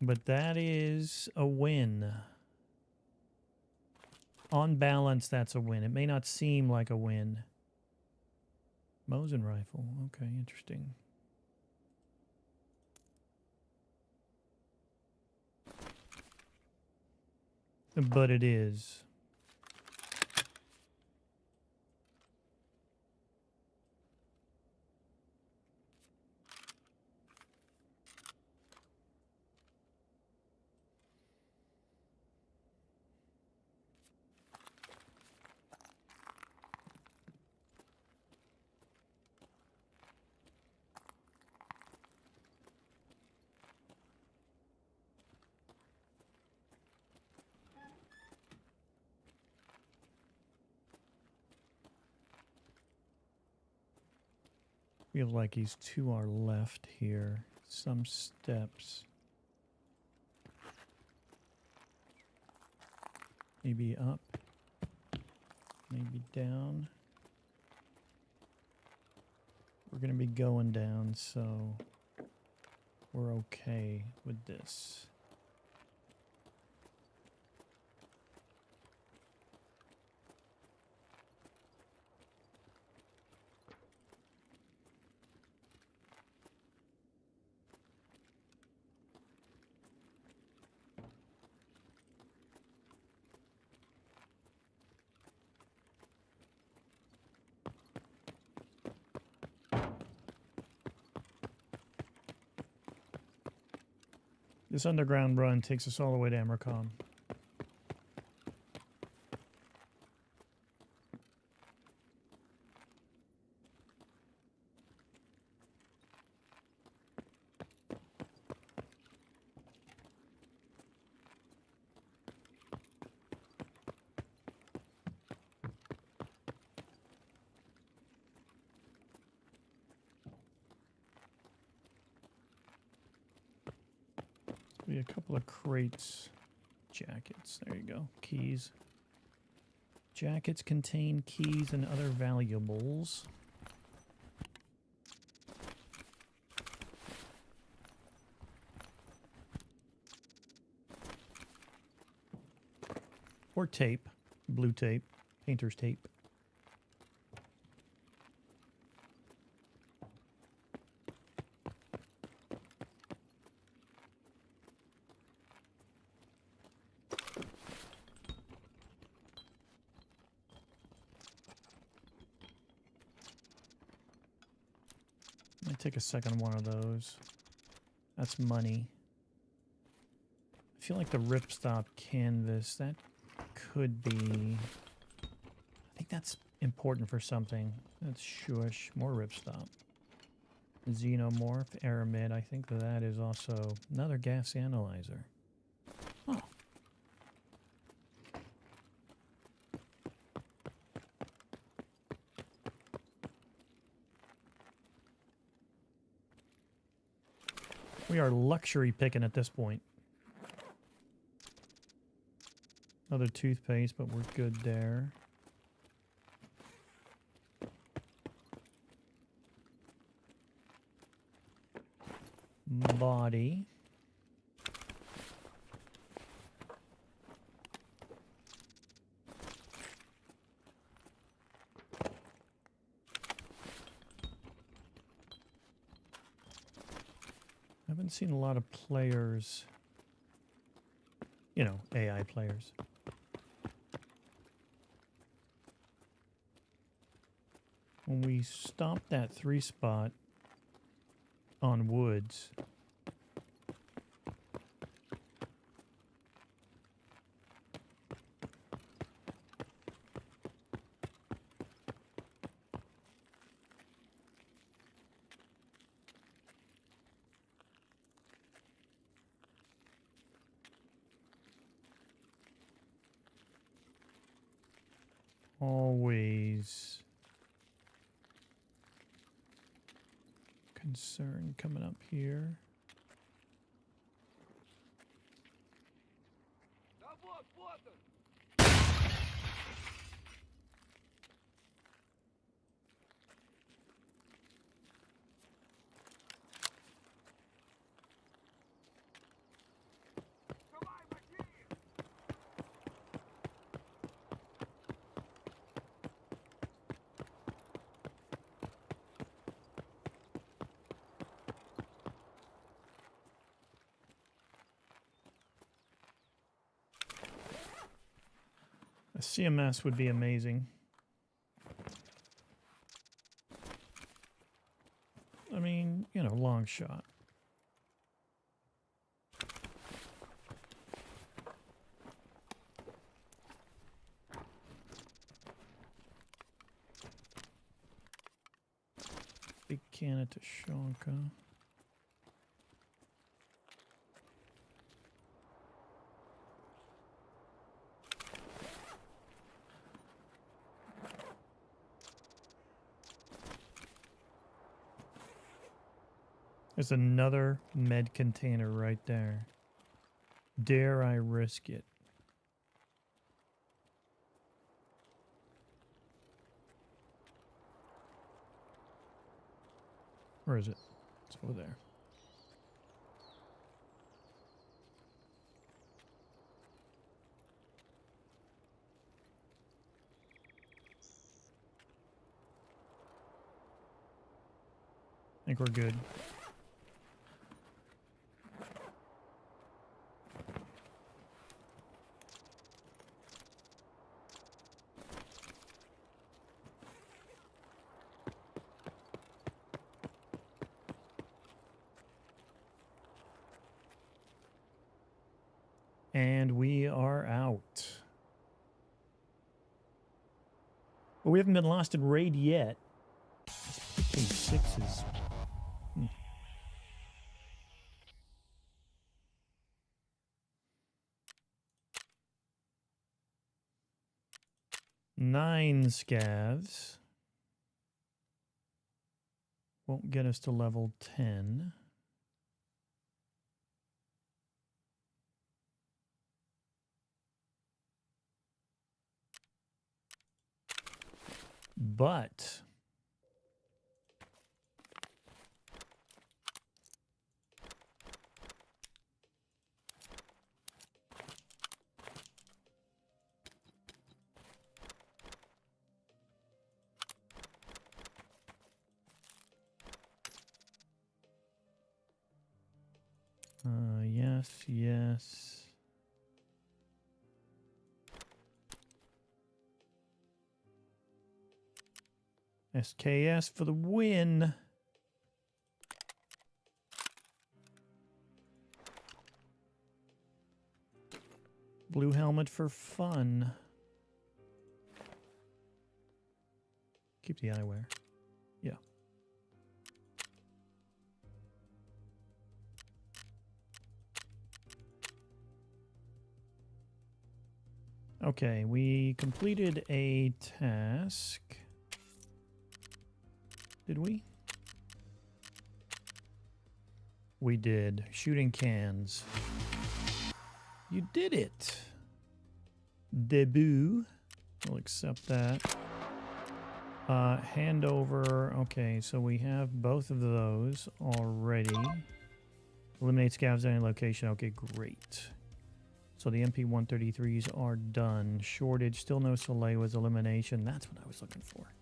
But that is a win. On balance, that's a win. It may not seem like a win. Mosin rifle. Okay, interesting. But it is. Feels like he's to our left here. Some steps. Maybe up. Maybe down. We're going to be going down, so we're okay with this. This underground run takes us all the way to Emercom. Be a couple of crates. Jackets. There you go. Keys. Jackets contain keys and other valuables. Or tape. Blue tape. Painter's tape. Take a second one of those. That's money. I feel like the ripstop canvas, that could be... I think that's important for something. That's shush. More ripstop. Xenomorph, aramid. I think that is also another gas analyzer. Oh. We are luxury picking at this point. Another toothpaste, but we're good there. Body. I haven't seen a lot of players, you know, AI players. When we stopped that 3 spot on woods, always concern coming up here. A CMS would be amazing. I mean, you know, long shot. Big can of Tashonka. There's another med container right there. Dare I risk it? Where is it? It's over there. I think we're good. And we are out. But we haven't been lost in raid yet. These sixes. 9 scavs. Won't get us to level 10. But yes. SKS for the win. Blue helmet for fun. Keep the eyewear. Yeah. Okay, we completed a task. Did we? We did. Shooting cans. You did it. Debut. We'll accept that. Hand over. Okay, so we have both of those already. Eliminate scavs at any location. Okay, great. So the MP-133s are done. Shortage, still no Soleil was elimination. That's what I was looking for.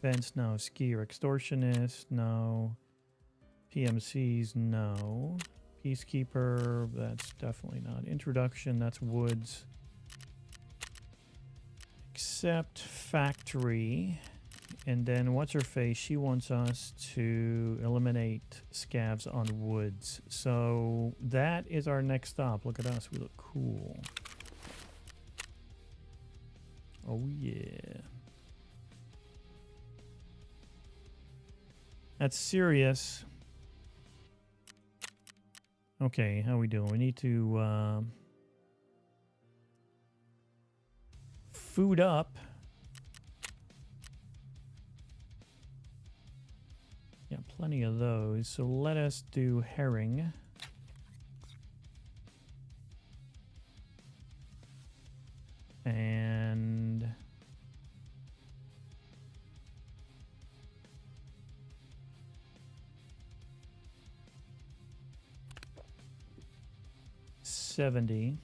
Fence, no. Skier, extortionist, no. PMCs, no. Peacekeeper, that's definitely not. Introduction, that's woods. Except factory. And then what's her face? She wants us to eliminate scavs on woods. So that is our next stop. Look at us. We look cool. Oh, yeah. That's serious. Okay, how we doing? We need to food up. Yeah, plenty of those. So let us do herring. And $70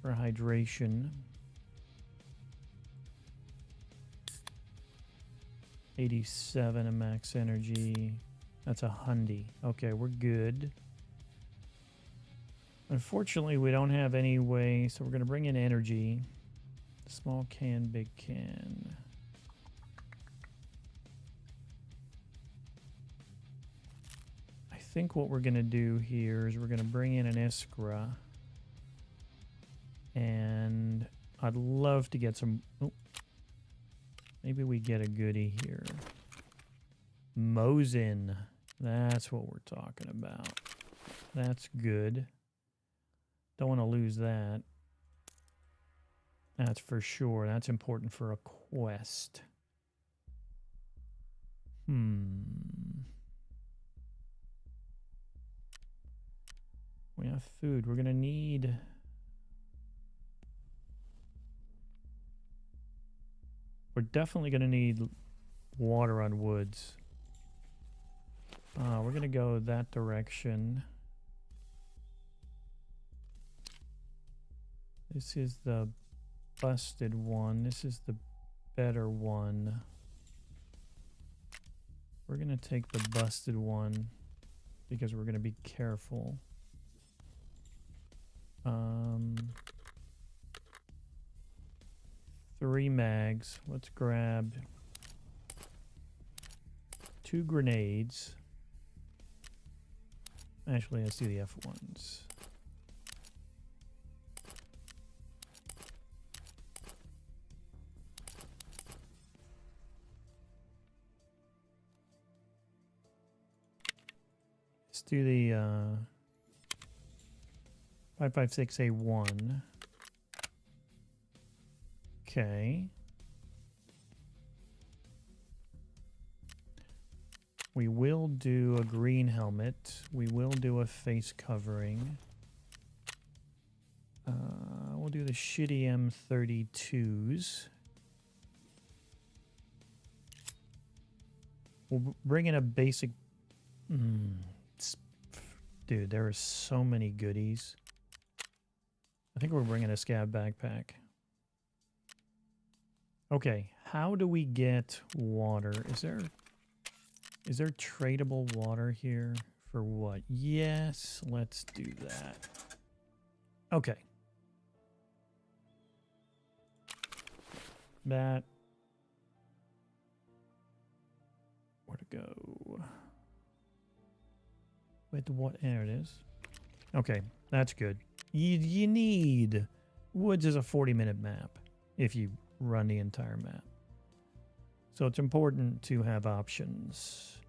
for hydration. 87 a max energy. That's $100. Okay, we're good. Unfortunately, we don't have any way, so we're going to bring in energy. Small can, big can. I think what we're going to do here is we're going to bring in an Iskra. And I'd love to get some... Oh, maybe we get a goodie here. Mosin. That's what we're talking about. That's good. Don't want to lose that. That's for sure. That's important for a quest. We have food. We're gonna need... We're definitely gonna need water on woods. We're gonna go that direction. This is the busted one. This is the better one. We're gonna take the busted one because we're gonna be careful. 3 mags. Let's grab 2 grenades. Actually, let's do the F1s. Let's do the 5.56A1. Okay. We will do a green helmet. We will do a face covering. We'll do the shitty M32s. We'll bring in a basic... Dude, there are so many goodies. I think we're bringing a scab backpack. Okay, how do we get water? Is there tradable water here? For what? Yes, let's do that. Okay. That. Where to go? Wait, what? There it is. Okay, that's good. You need... Woods is a 40-minute map if you run the entire map. So it's important to have options.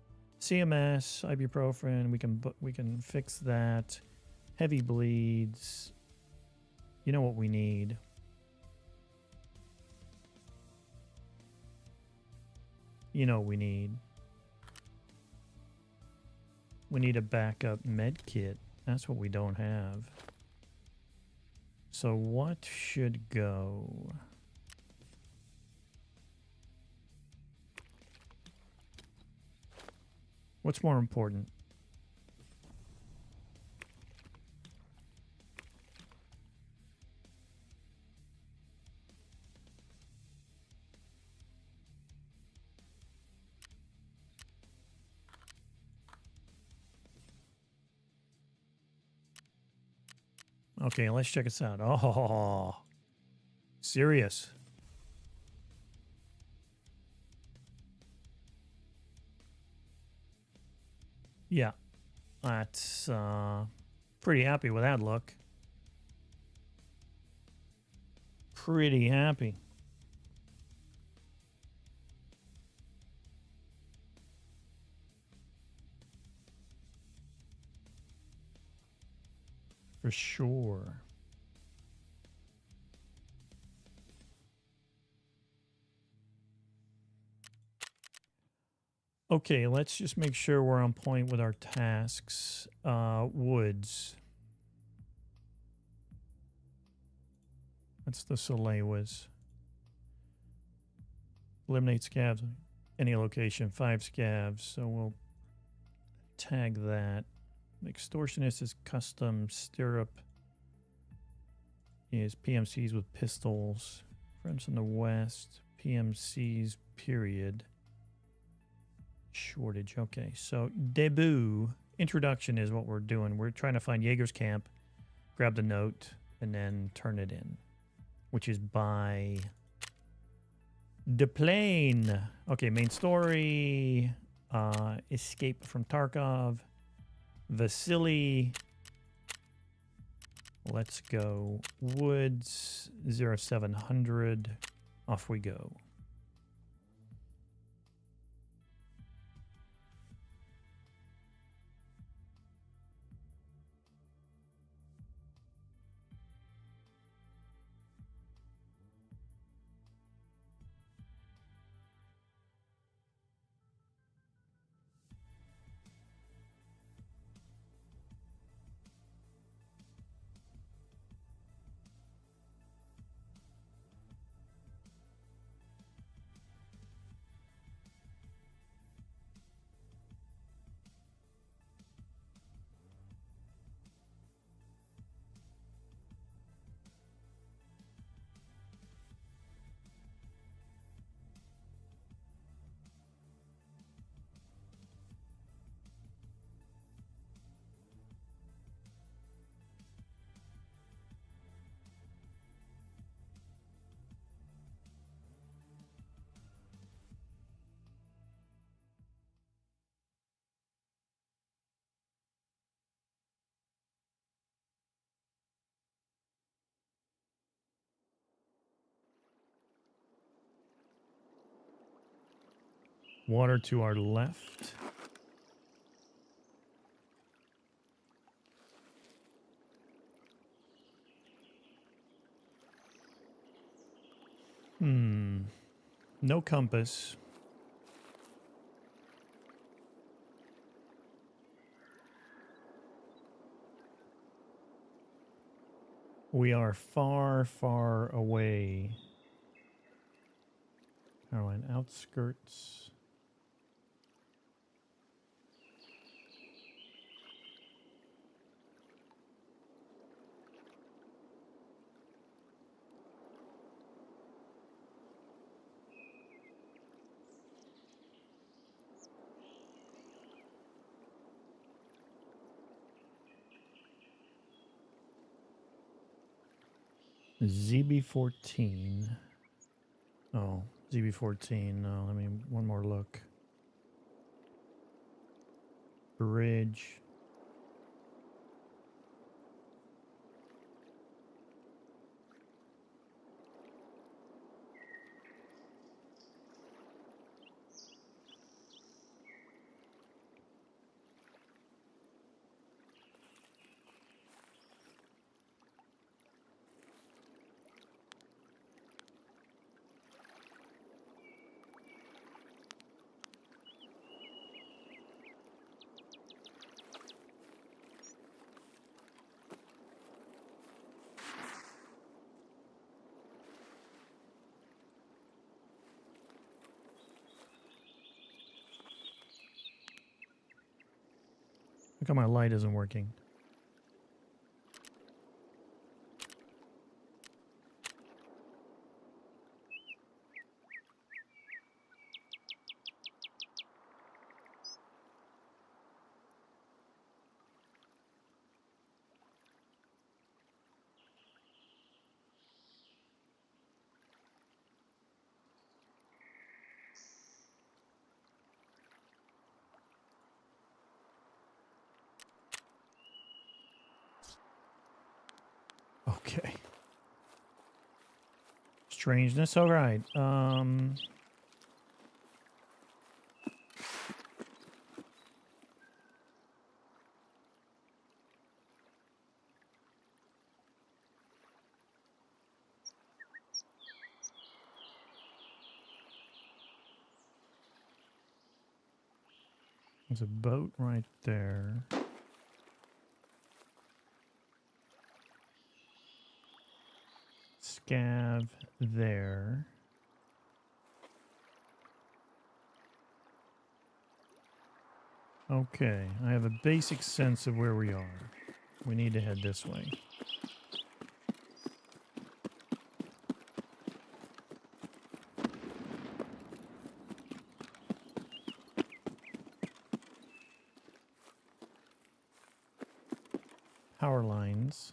CMS, ibuprofen, we can fix that. Heavy bleeds. You know what we need. You know what we need. We need a backup med kit. That's what we don't have. So what should go? What's more important? Okay, let's check this out. Oh, serious. Yeah, that's pretty happy with that look. Pretty happy. For sure. Okay, let's just make sure we're on point with our tasks. Woods. That's the Soleil was. Eliminate scabs. Any location. 5 scabs. So we'll tag that. Extortionist is custom. Stirrup is PMCs with pistols. Friends in the West. PMCs, period. Shortage. Okay, so debut. Introduction is what we're doing. We're trying to find Jaeger's camp, grab the note, and then turn it in. Which is by the plane. Okay, main story. Escape from Tarkov. Vasily. Let's go. Woods 0700. Off we go. Water to our left. No compass. We are far, far away. Caroline outskirts. ZB14. Oh, ZB14. No, let me one more look. Bridge. Look how my light isn't working. Okay. Strangeness. All right. There's a boat right there. Scav there. Okay, I have a basic sense of where we are. We need to head this way. Power lines.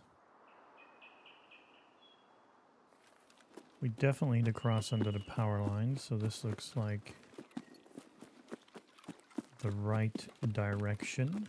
We definitely need to cross under the power lines, so this looks like the right direction.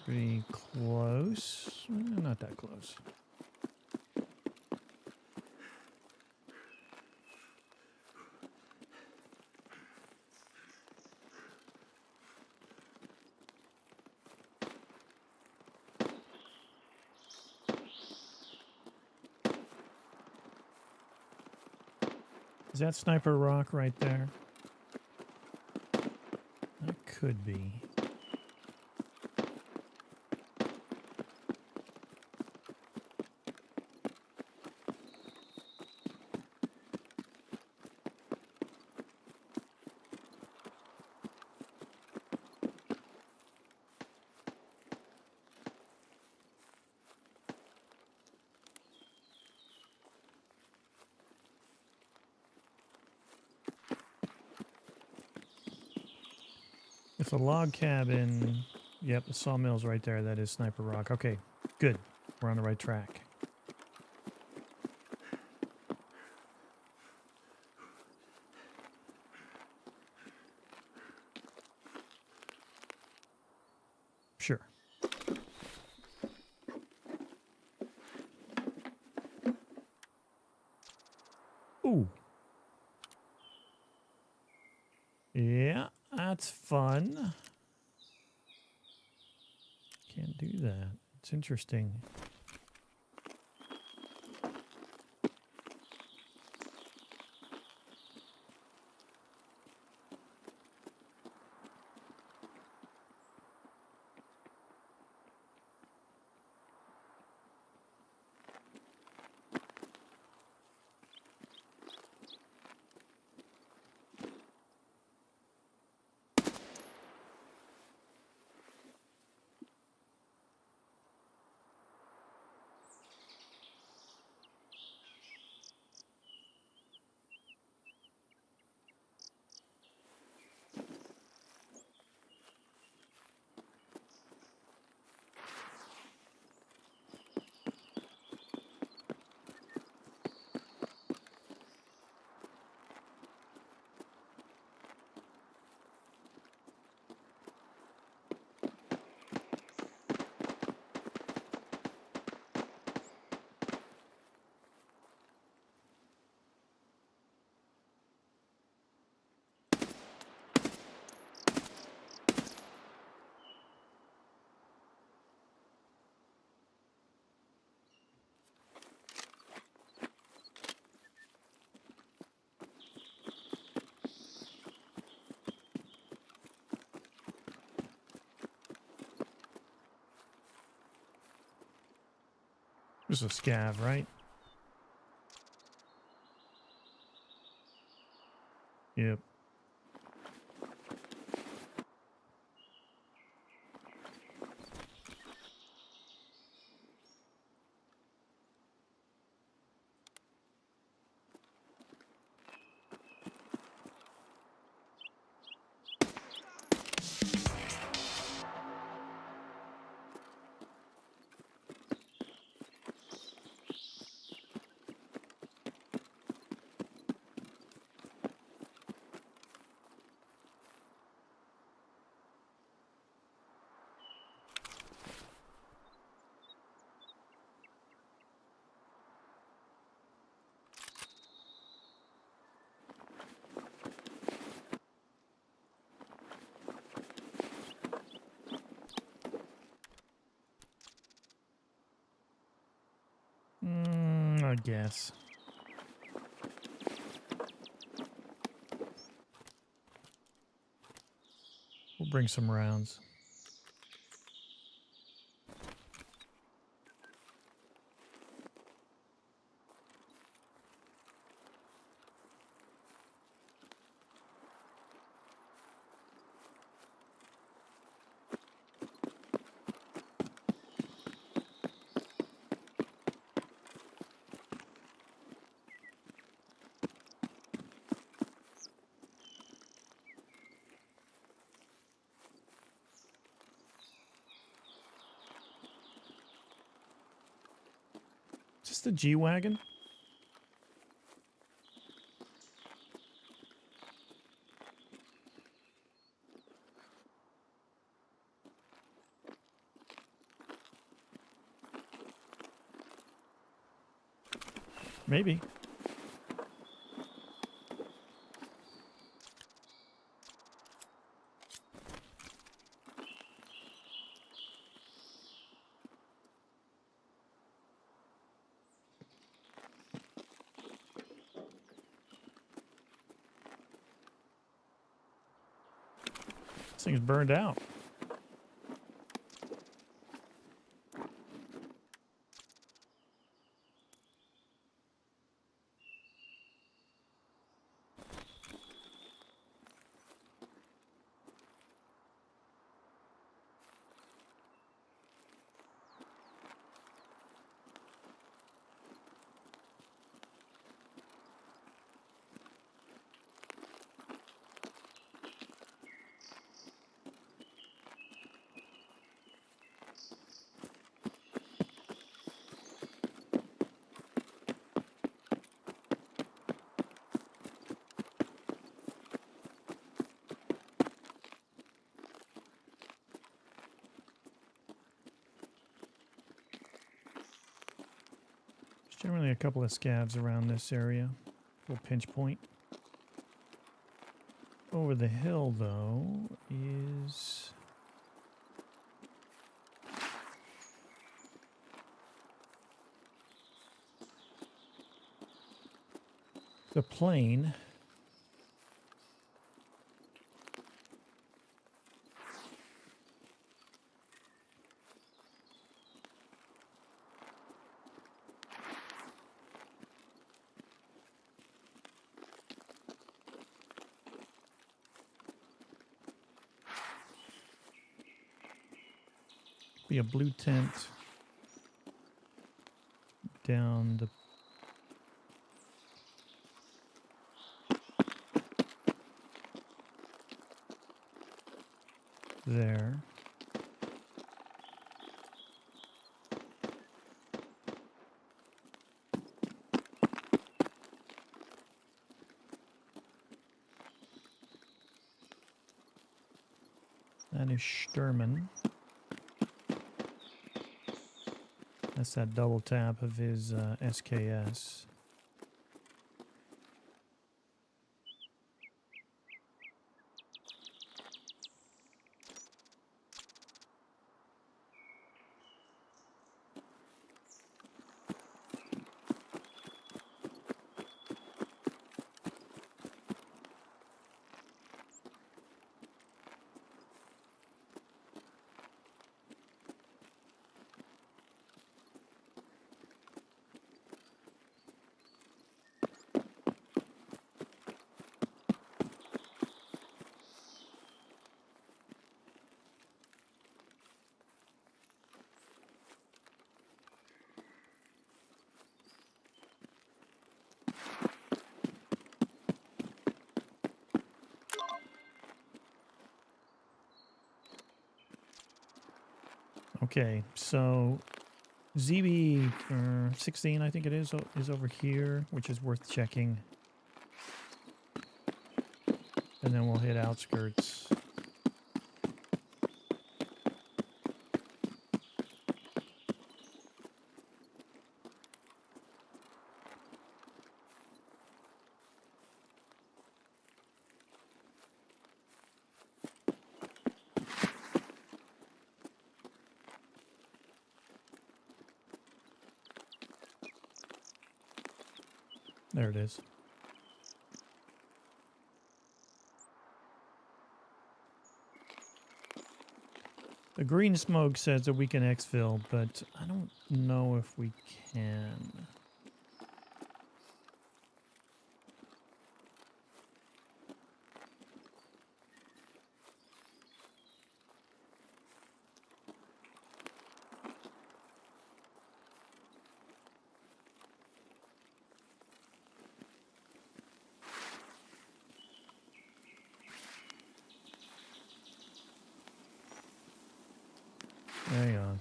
Pretty close. Not that close. Is that Sniper Rock right there? That could be. If a log cabin, yep, the sawmill's right there. That is Sniper Rock. Okay, good. We're on the right track. Sure. Ooh. Yeah, that's fun. Can't do that. It's interesting. This is a scav, right? Yep. I guess. We'll bring some rounds. Is this the G-Wagon? Maybe. This thing's burned out. Generally a couple of scavs around this area. Little pinch point. Over the hill, though, is the plane. Be a blue tent down the there. That is Sturman. That's that double tap of his SKS. Okay, so ZB 16, I think it is over here, which is worth checking. And then we'll hit outskirts. There it is. The green smoke says that we can exfil, but I don't know if we can. Hang on.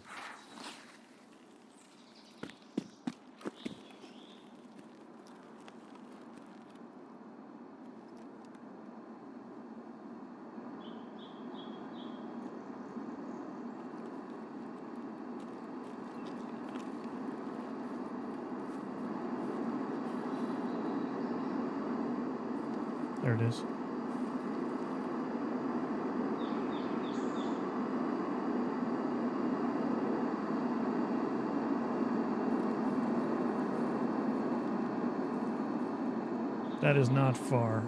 There it is. That is not far.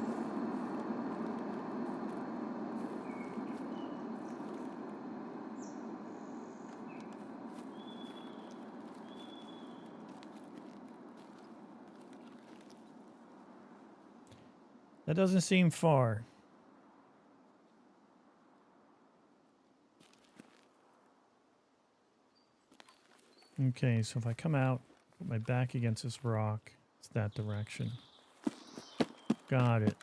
That doesn't seem far. Okay, so if I come out, put my back against this rock, it's that direction. Got it.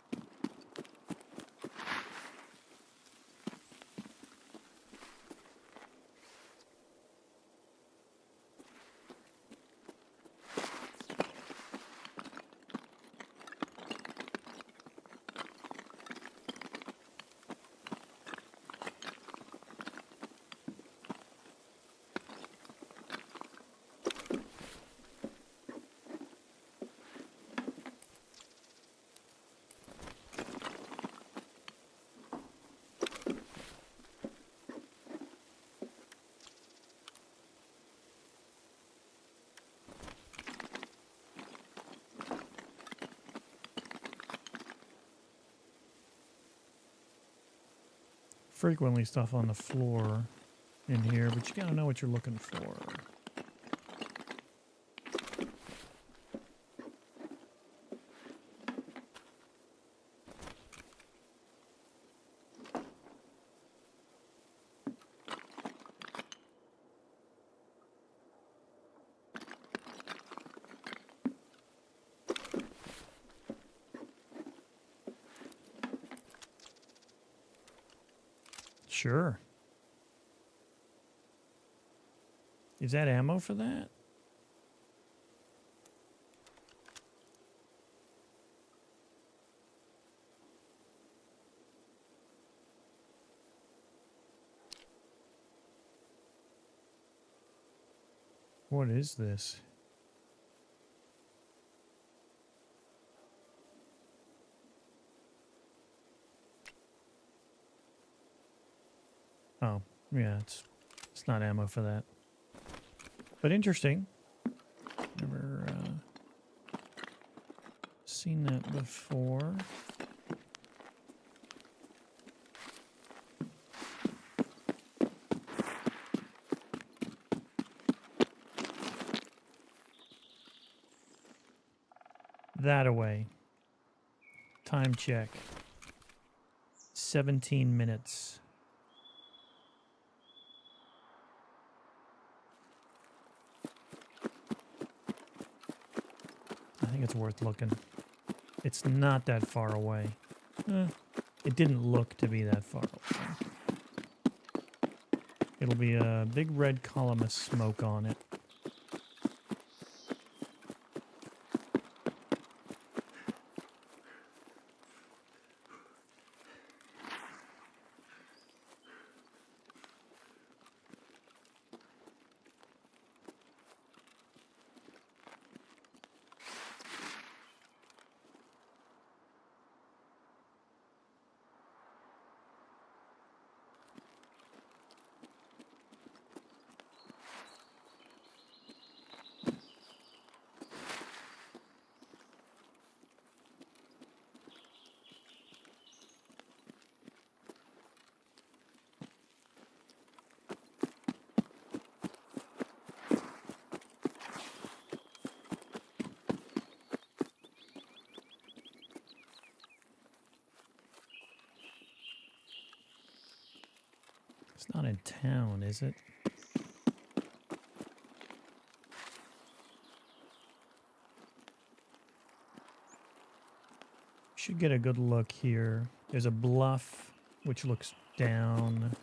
Frequently stuff on the floor in here, but you gotta know what you're looking for. Sure. Is that ammo for that? What is this? Oh, yeah, it's not ammo for that. But interesting. Never seen that before. That away. Time check. 17 minutes. I think it's worth looking. It's not that far away. It didn't look to be that far away. It'll be a big red column of smoke on it. It's not in town, is it? Should get a good look here. There's a bluff which looks down.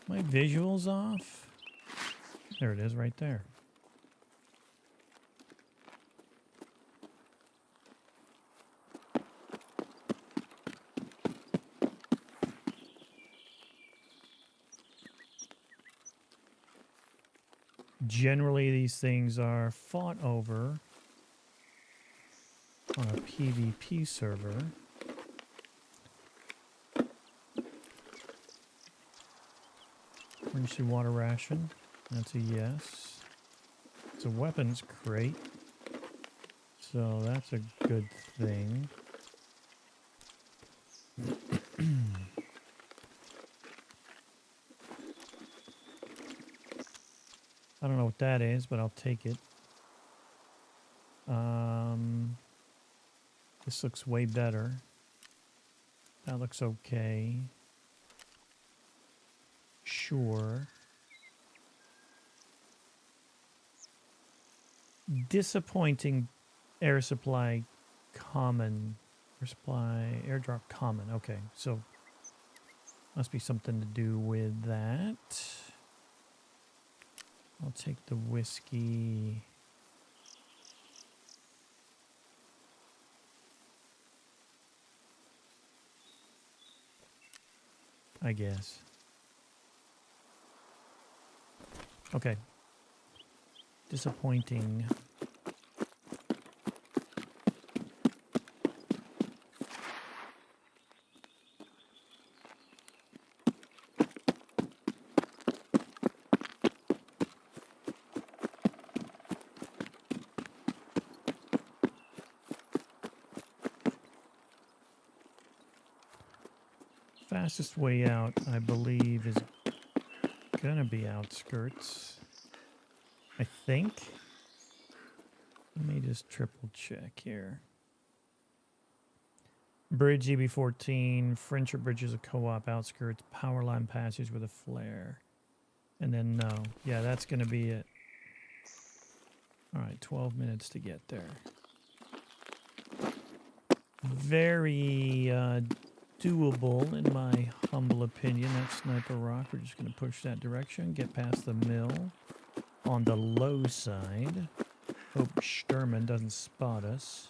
My visuals off? There it is right there. Generally, these things are fought over on a PvP server. Emergency water ration. That's a yes. It's a weapons crate. So that's a good thing. I don't know what that is, but I'll take it. This looks way better. That looks okay. Sure. Disappointing air supply common. Air supply, airdrop common. Okay, so must be something to do with that. I'll take the whiskey. I guess. Okay. Disappointing. Fastest way out, I believe, is gonna be outskirts. I think. Let me just triple check here. Bridge EB14, Friendship Bridge is a co-op, outskirts, power line passage with a flare. And then no. Yeah, that's gonna be it. Alright, 12 minutes to get there. Very doable in my humble opinion. That sniper rock, we're just going to push that direction, get past the mill on the low side. Hope Sturman doesn't spot us.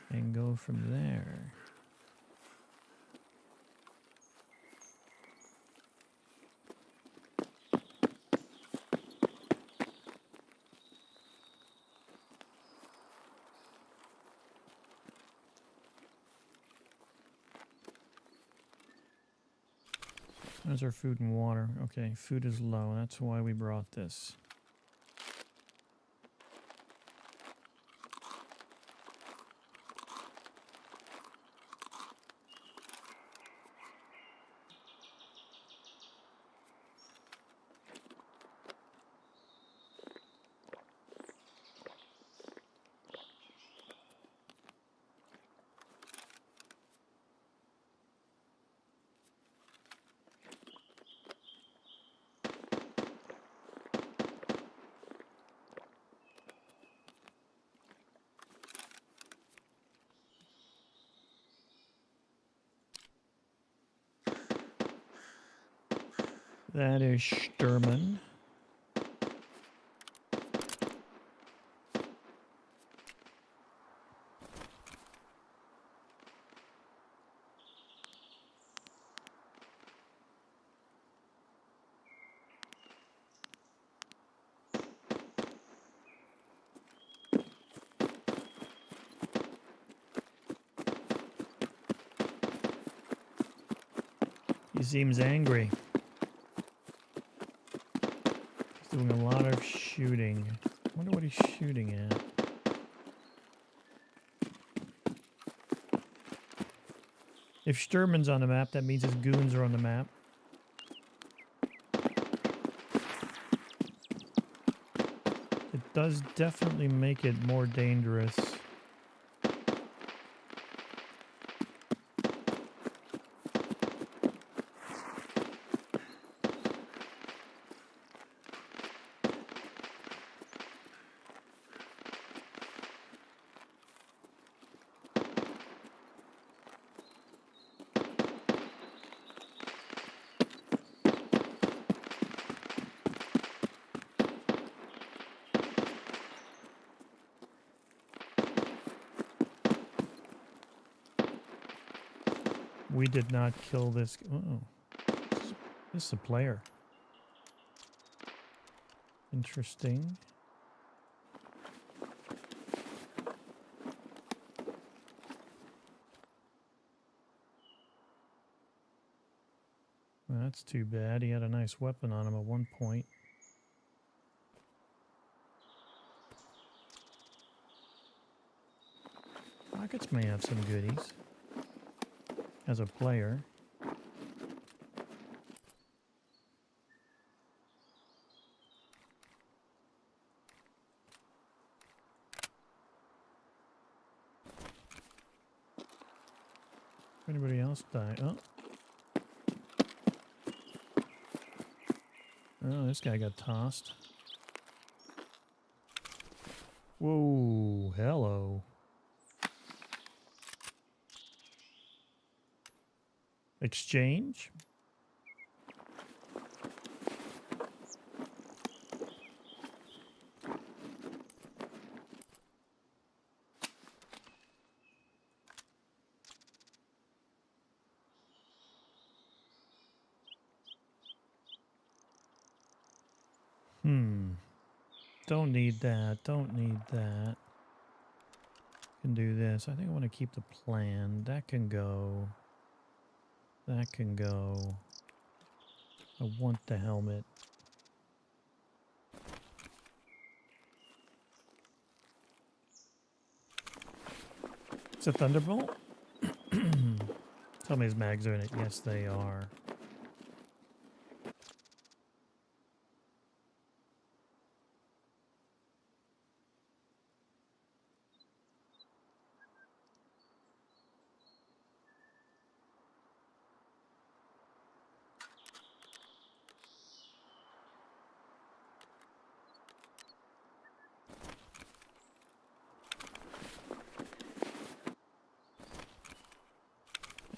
And go from there. There's our food and water. Okay, food is low. That's why we brought this. That is Sturman. He seems angry. He's doing a lot of shooting. I wonder what he's shooting at. If Sturman's on the map, that means his goons are on the map. It does definitely make it more dangerous. We did not kill this. Oh, this is a player. Interesting. Well, that's too bad. He had a nice weapon on him at one point. Rockets may have some goodies as a player. Anybody else die? Oh. Oh, this guy got tossed. Whoa, hello. Exchange? Don't need that. Don't need that. Can do this. I think I want to keep the plan. That can go. That can go. I want the helmet. It's a Thunderbolt? Tell me his mags are in it. Yes, they are.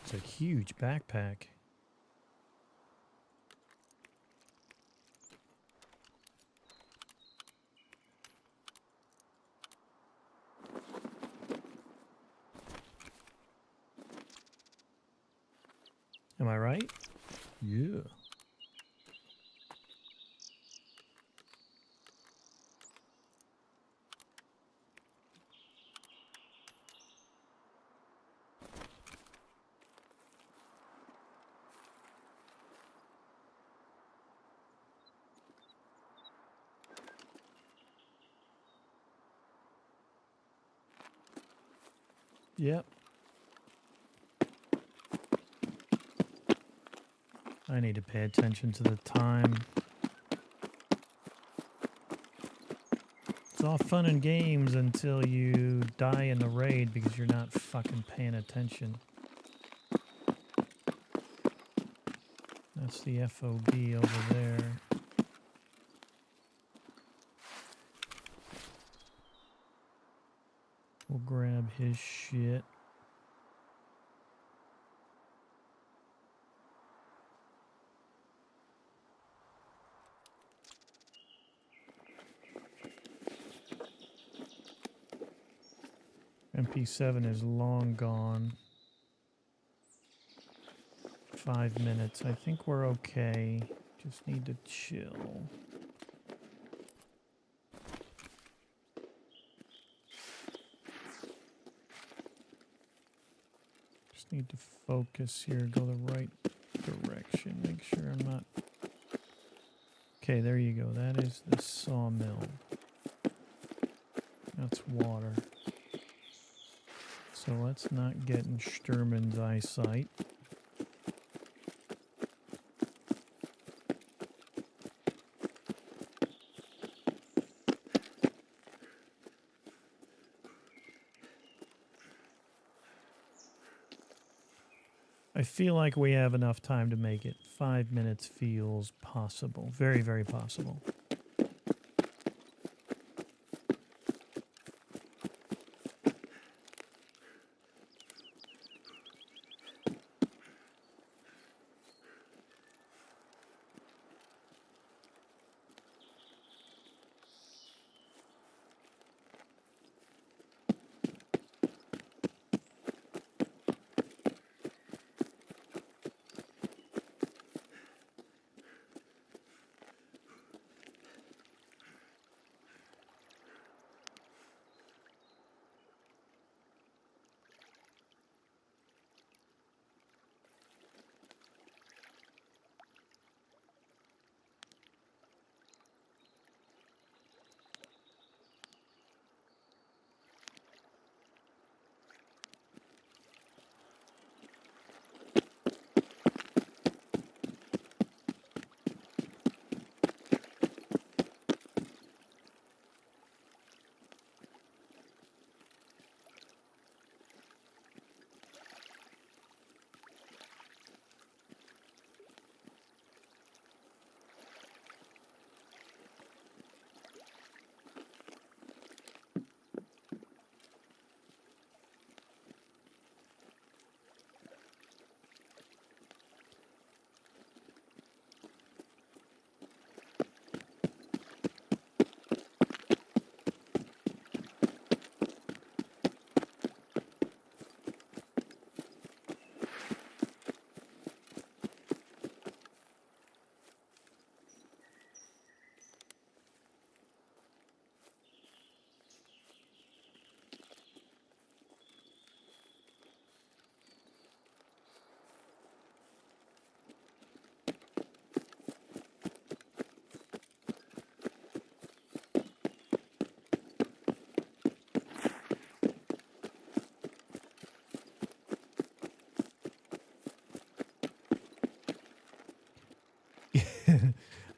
It's a huge backpack. Am I right? Yeah. Yep. I need to pay attention to the time. It's all fun and games until you die in the raid because you're not fucking paying attention. That's the FOB over there. We'll grab his shit. MP7 is long gone. 5 minutes. I think we're okay. Just need to chill. Just need to focus here. Go the right direction. Make sure I'm not... Okay, there you go. That is the sawmill. That's water. So let's not get in Sturman's eyesight. I feel like we have enough time to make it. 5 minutes feels possible. Very, very possible.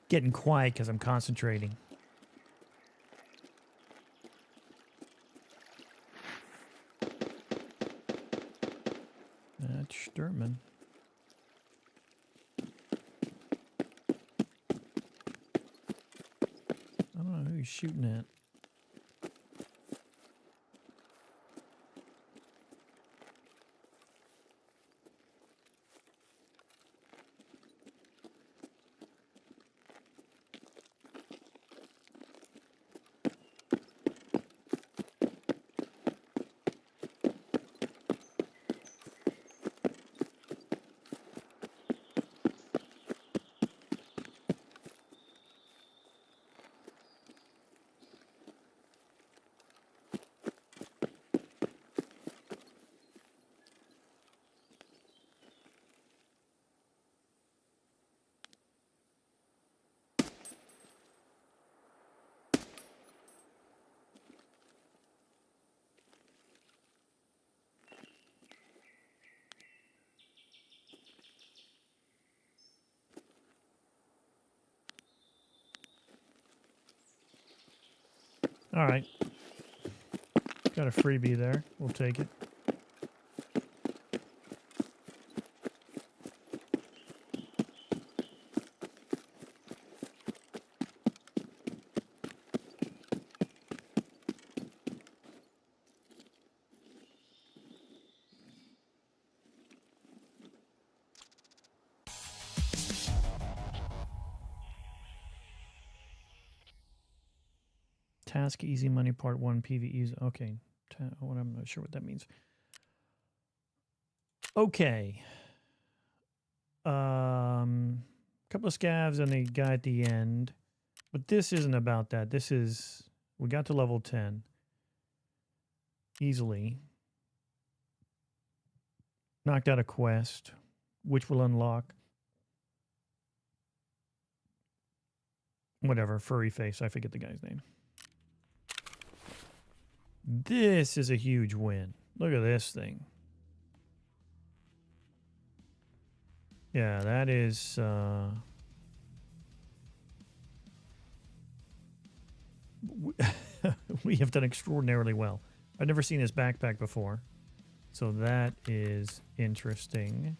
getting quiet because I'm concentrating. That's Sturman. I don't know who he's shooting at. All right. Got a freebie there. We'll take it. Task easy money part 1 PVEs. Okay. I'm not sure what that means. Okay. Couple of scavs and the guy at the end. But this isn't about that. This is, we got to level 10 easily. Knocked out a quest, which will unlock whatever, furry face. I forget the guy's name. This is a huge win. Look at this thing. Yeah, that is we have done extraordinarily well. I've never seen this backpack before. So that is interesting.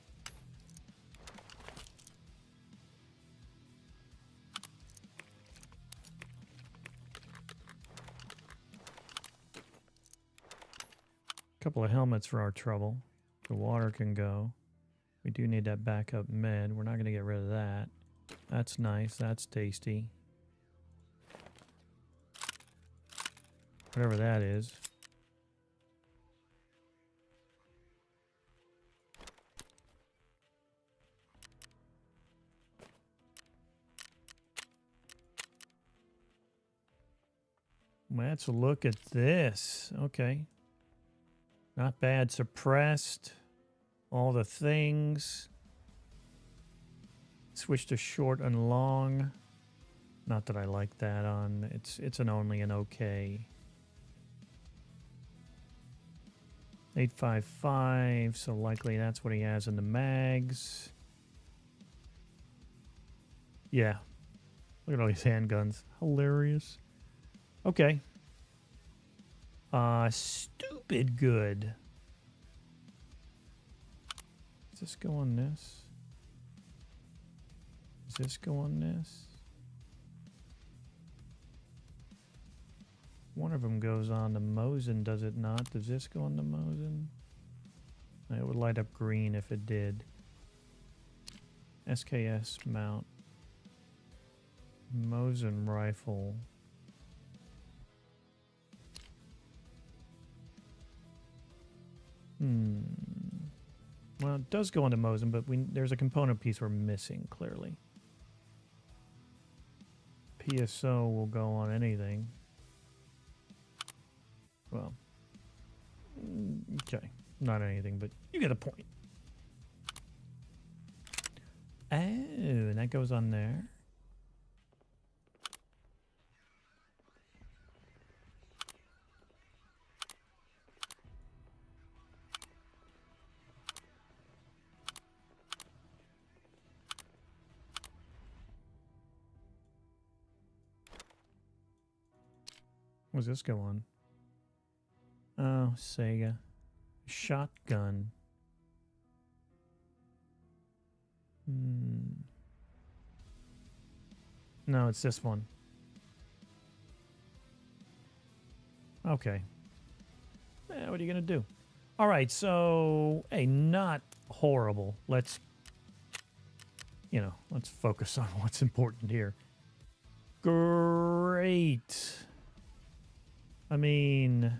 Couple of helmets for our trouble. The water can go. We do need that backup med. We're not going to get rid of that. That's nice. That's tasty. Whatever that is. Let's look at this. Okay. Not bad. Suppressed. All the things. Switch to short and long. Not that I like that on. It's an only an okay. 855, so likely that's what he has in the mags. Yeah. Look at all these handguns. Hilarious. Okay. Stupid good. Does this go on this? Does this go on this? One of them goes on the Mosin, does it not? Does this go on the Mosin? It would light up green if it did. SKS mount. Mosin rifle. Well, it does go onto Mosin, but there's a component piece we're missing, clearly. PSO will go on anything. Well, okay. Not anything, but you get a point. Oh, and that goes on there. What's this go on? Oh, Sega. Shotgun. No, it's this one. Okay. What are you going to do? All right, so, hey, not horrible. Let's focus on what's important here. Great. I mean,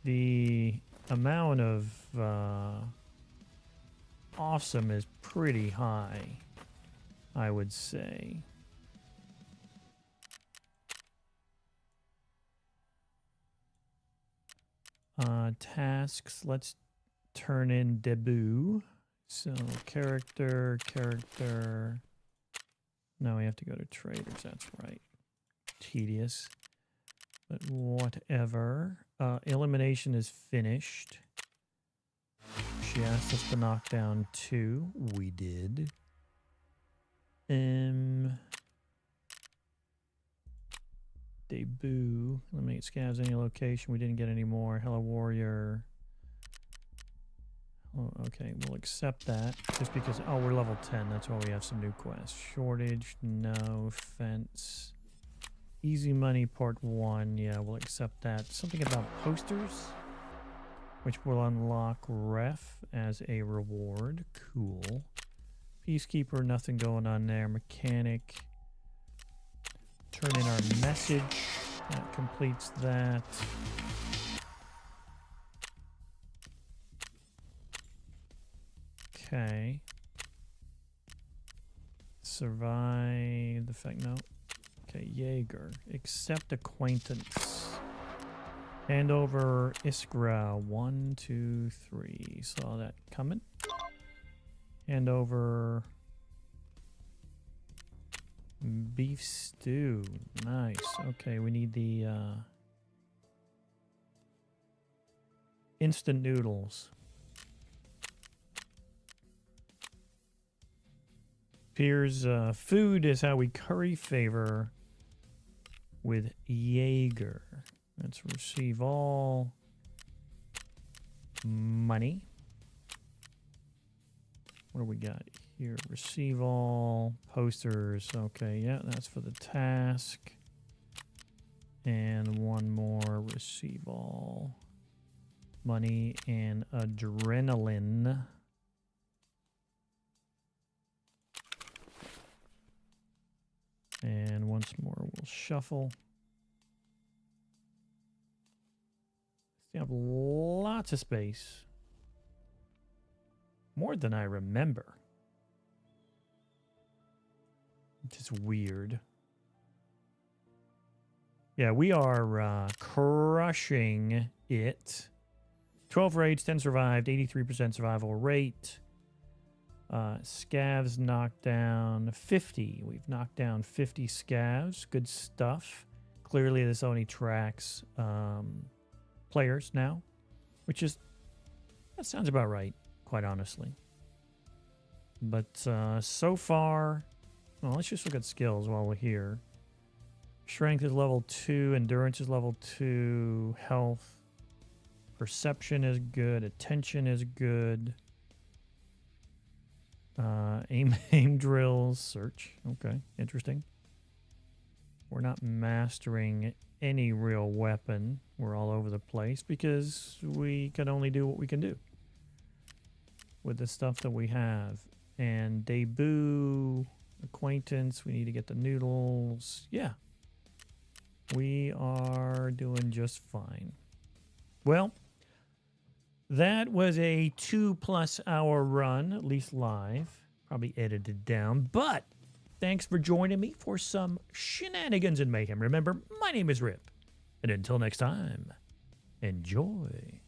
the amount of awesome is pretty high, I would say. Tasks, let's turn in debut. So character. No, we have to go to traders, that's right. Tedious, but whatever. Elimination is finished. She asked us to knock down 2. We did. Debut. Eliminate scavs any location. We didn't get any more. Hello Warrior. Oh, okay, we'll accept that. Just because, oh, we're level 10. That's why we have some new quests. Shortage, no. Fence. Easy money, part 1. Yeah, we'll accept that. Something about posters, which will unlock ref as a reward. Cool. Peacekeeper, nothing going on there. Mechanic. Turn in our message. That completes that. Okay. Survive the fact, no. Okay, Jaeger. Accept acquaintance. Hand over Iskra. 1, 2, 3. Saw that coming. Hand over beef stew. Nice. Okay, we need the instant noodles. Appears food is how we curry favor with Jaeger. Let's receive all money. What do we got here? Receive all posters. Okay, yeah, that's for the task. And one more. Receive all money and adrenaline. And once more, we'll shuffle. You have lots of space. More than I remember. Which is weird. Yeah, we are crushing it. 12 raids, 10 survived, 83% survival rate. Scavs knocked down 50. We've knocked down 50 scavs. Good stuff. Clearly, this only tracks players now, which is, that sounds about right, quite honestly. But so far, well, let's just look at skills while we're here. Strength is level 2, endurance is level 2, health, perception is good, attention is good. Aim drills, search. Okay, interesting. We're not mastering any real weapon. We're all over the place because we can only do what we can do with the stuff that we have. And debut, acquaintance, we need to get the noodles. Yeah. We are doing just fine. Well, that was a 2+ hour run, at least live. Probably edited down, but thanks for joining me for some shenanigans and mayhem. Remember, my name is Rip, and until next time, enjoy.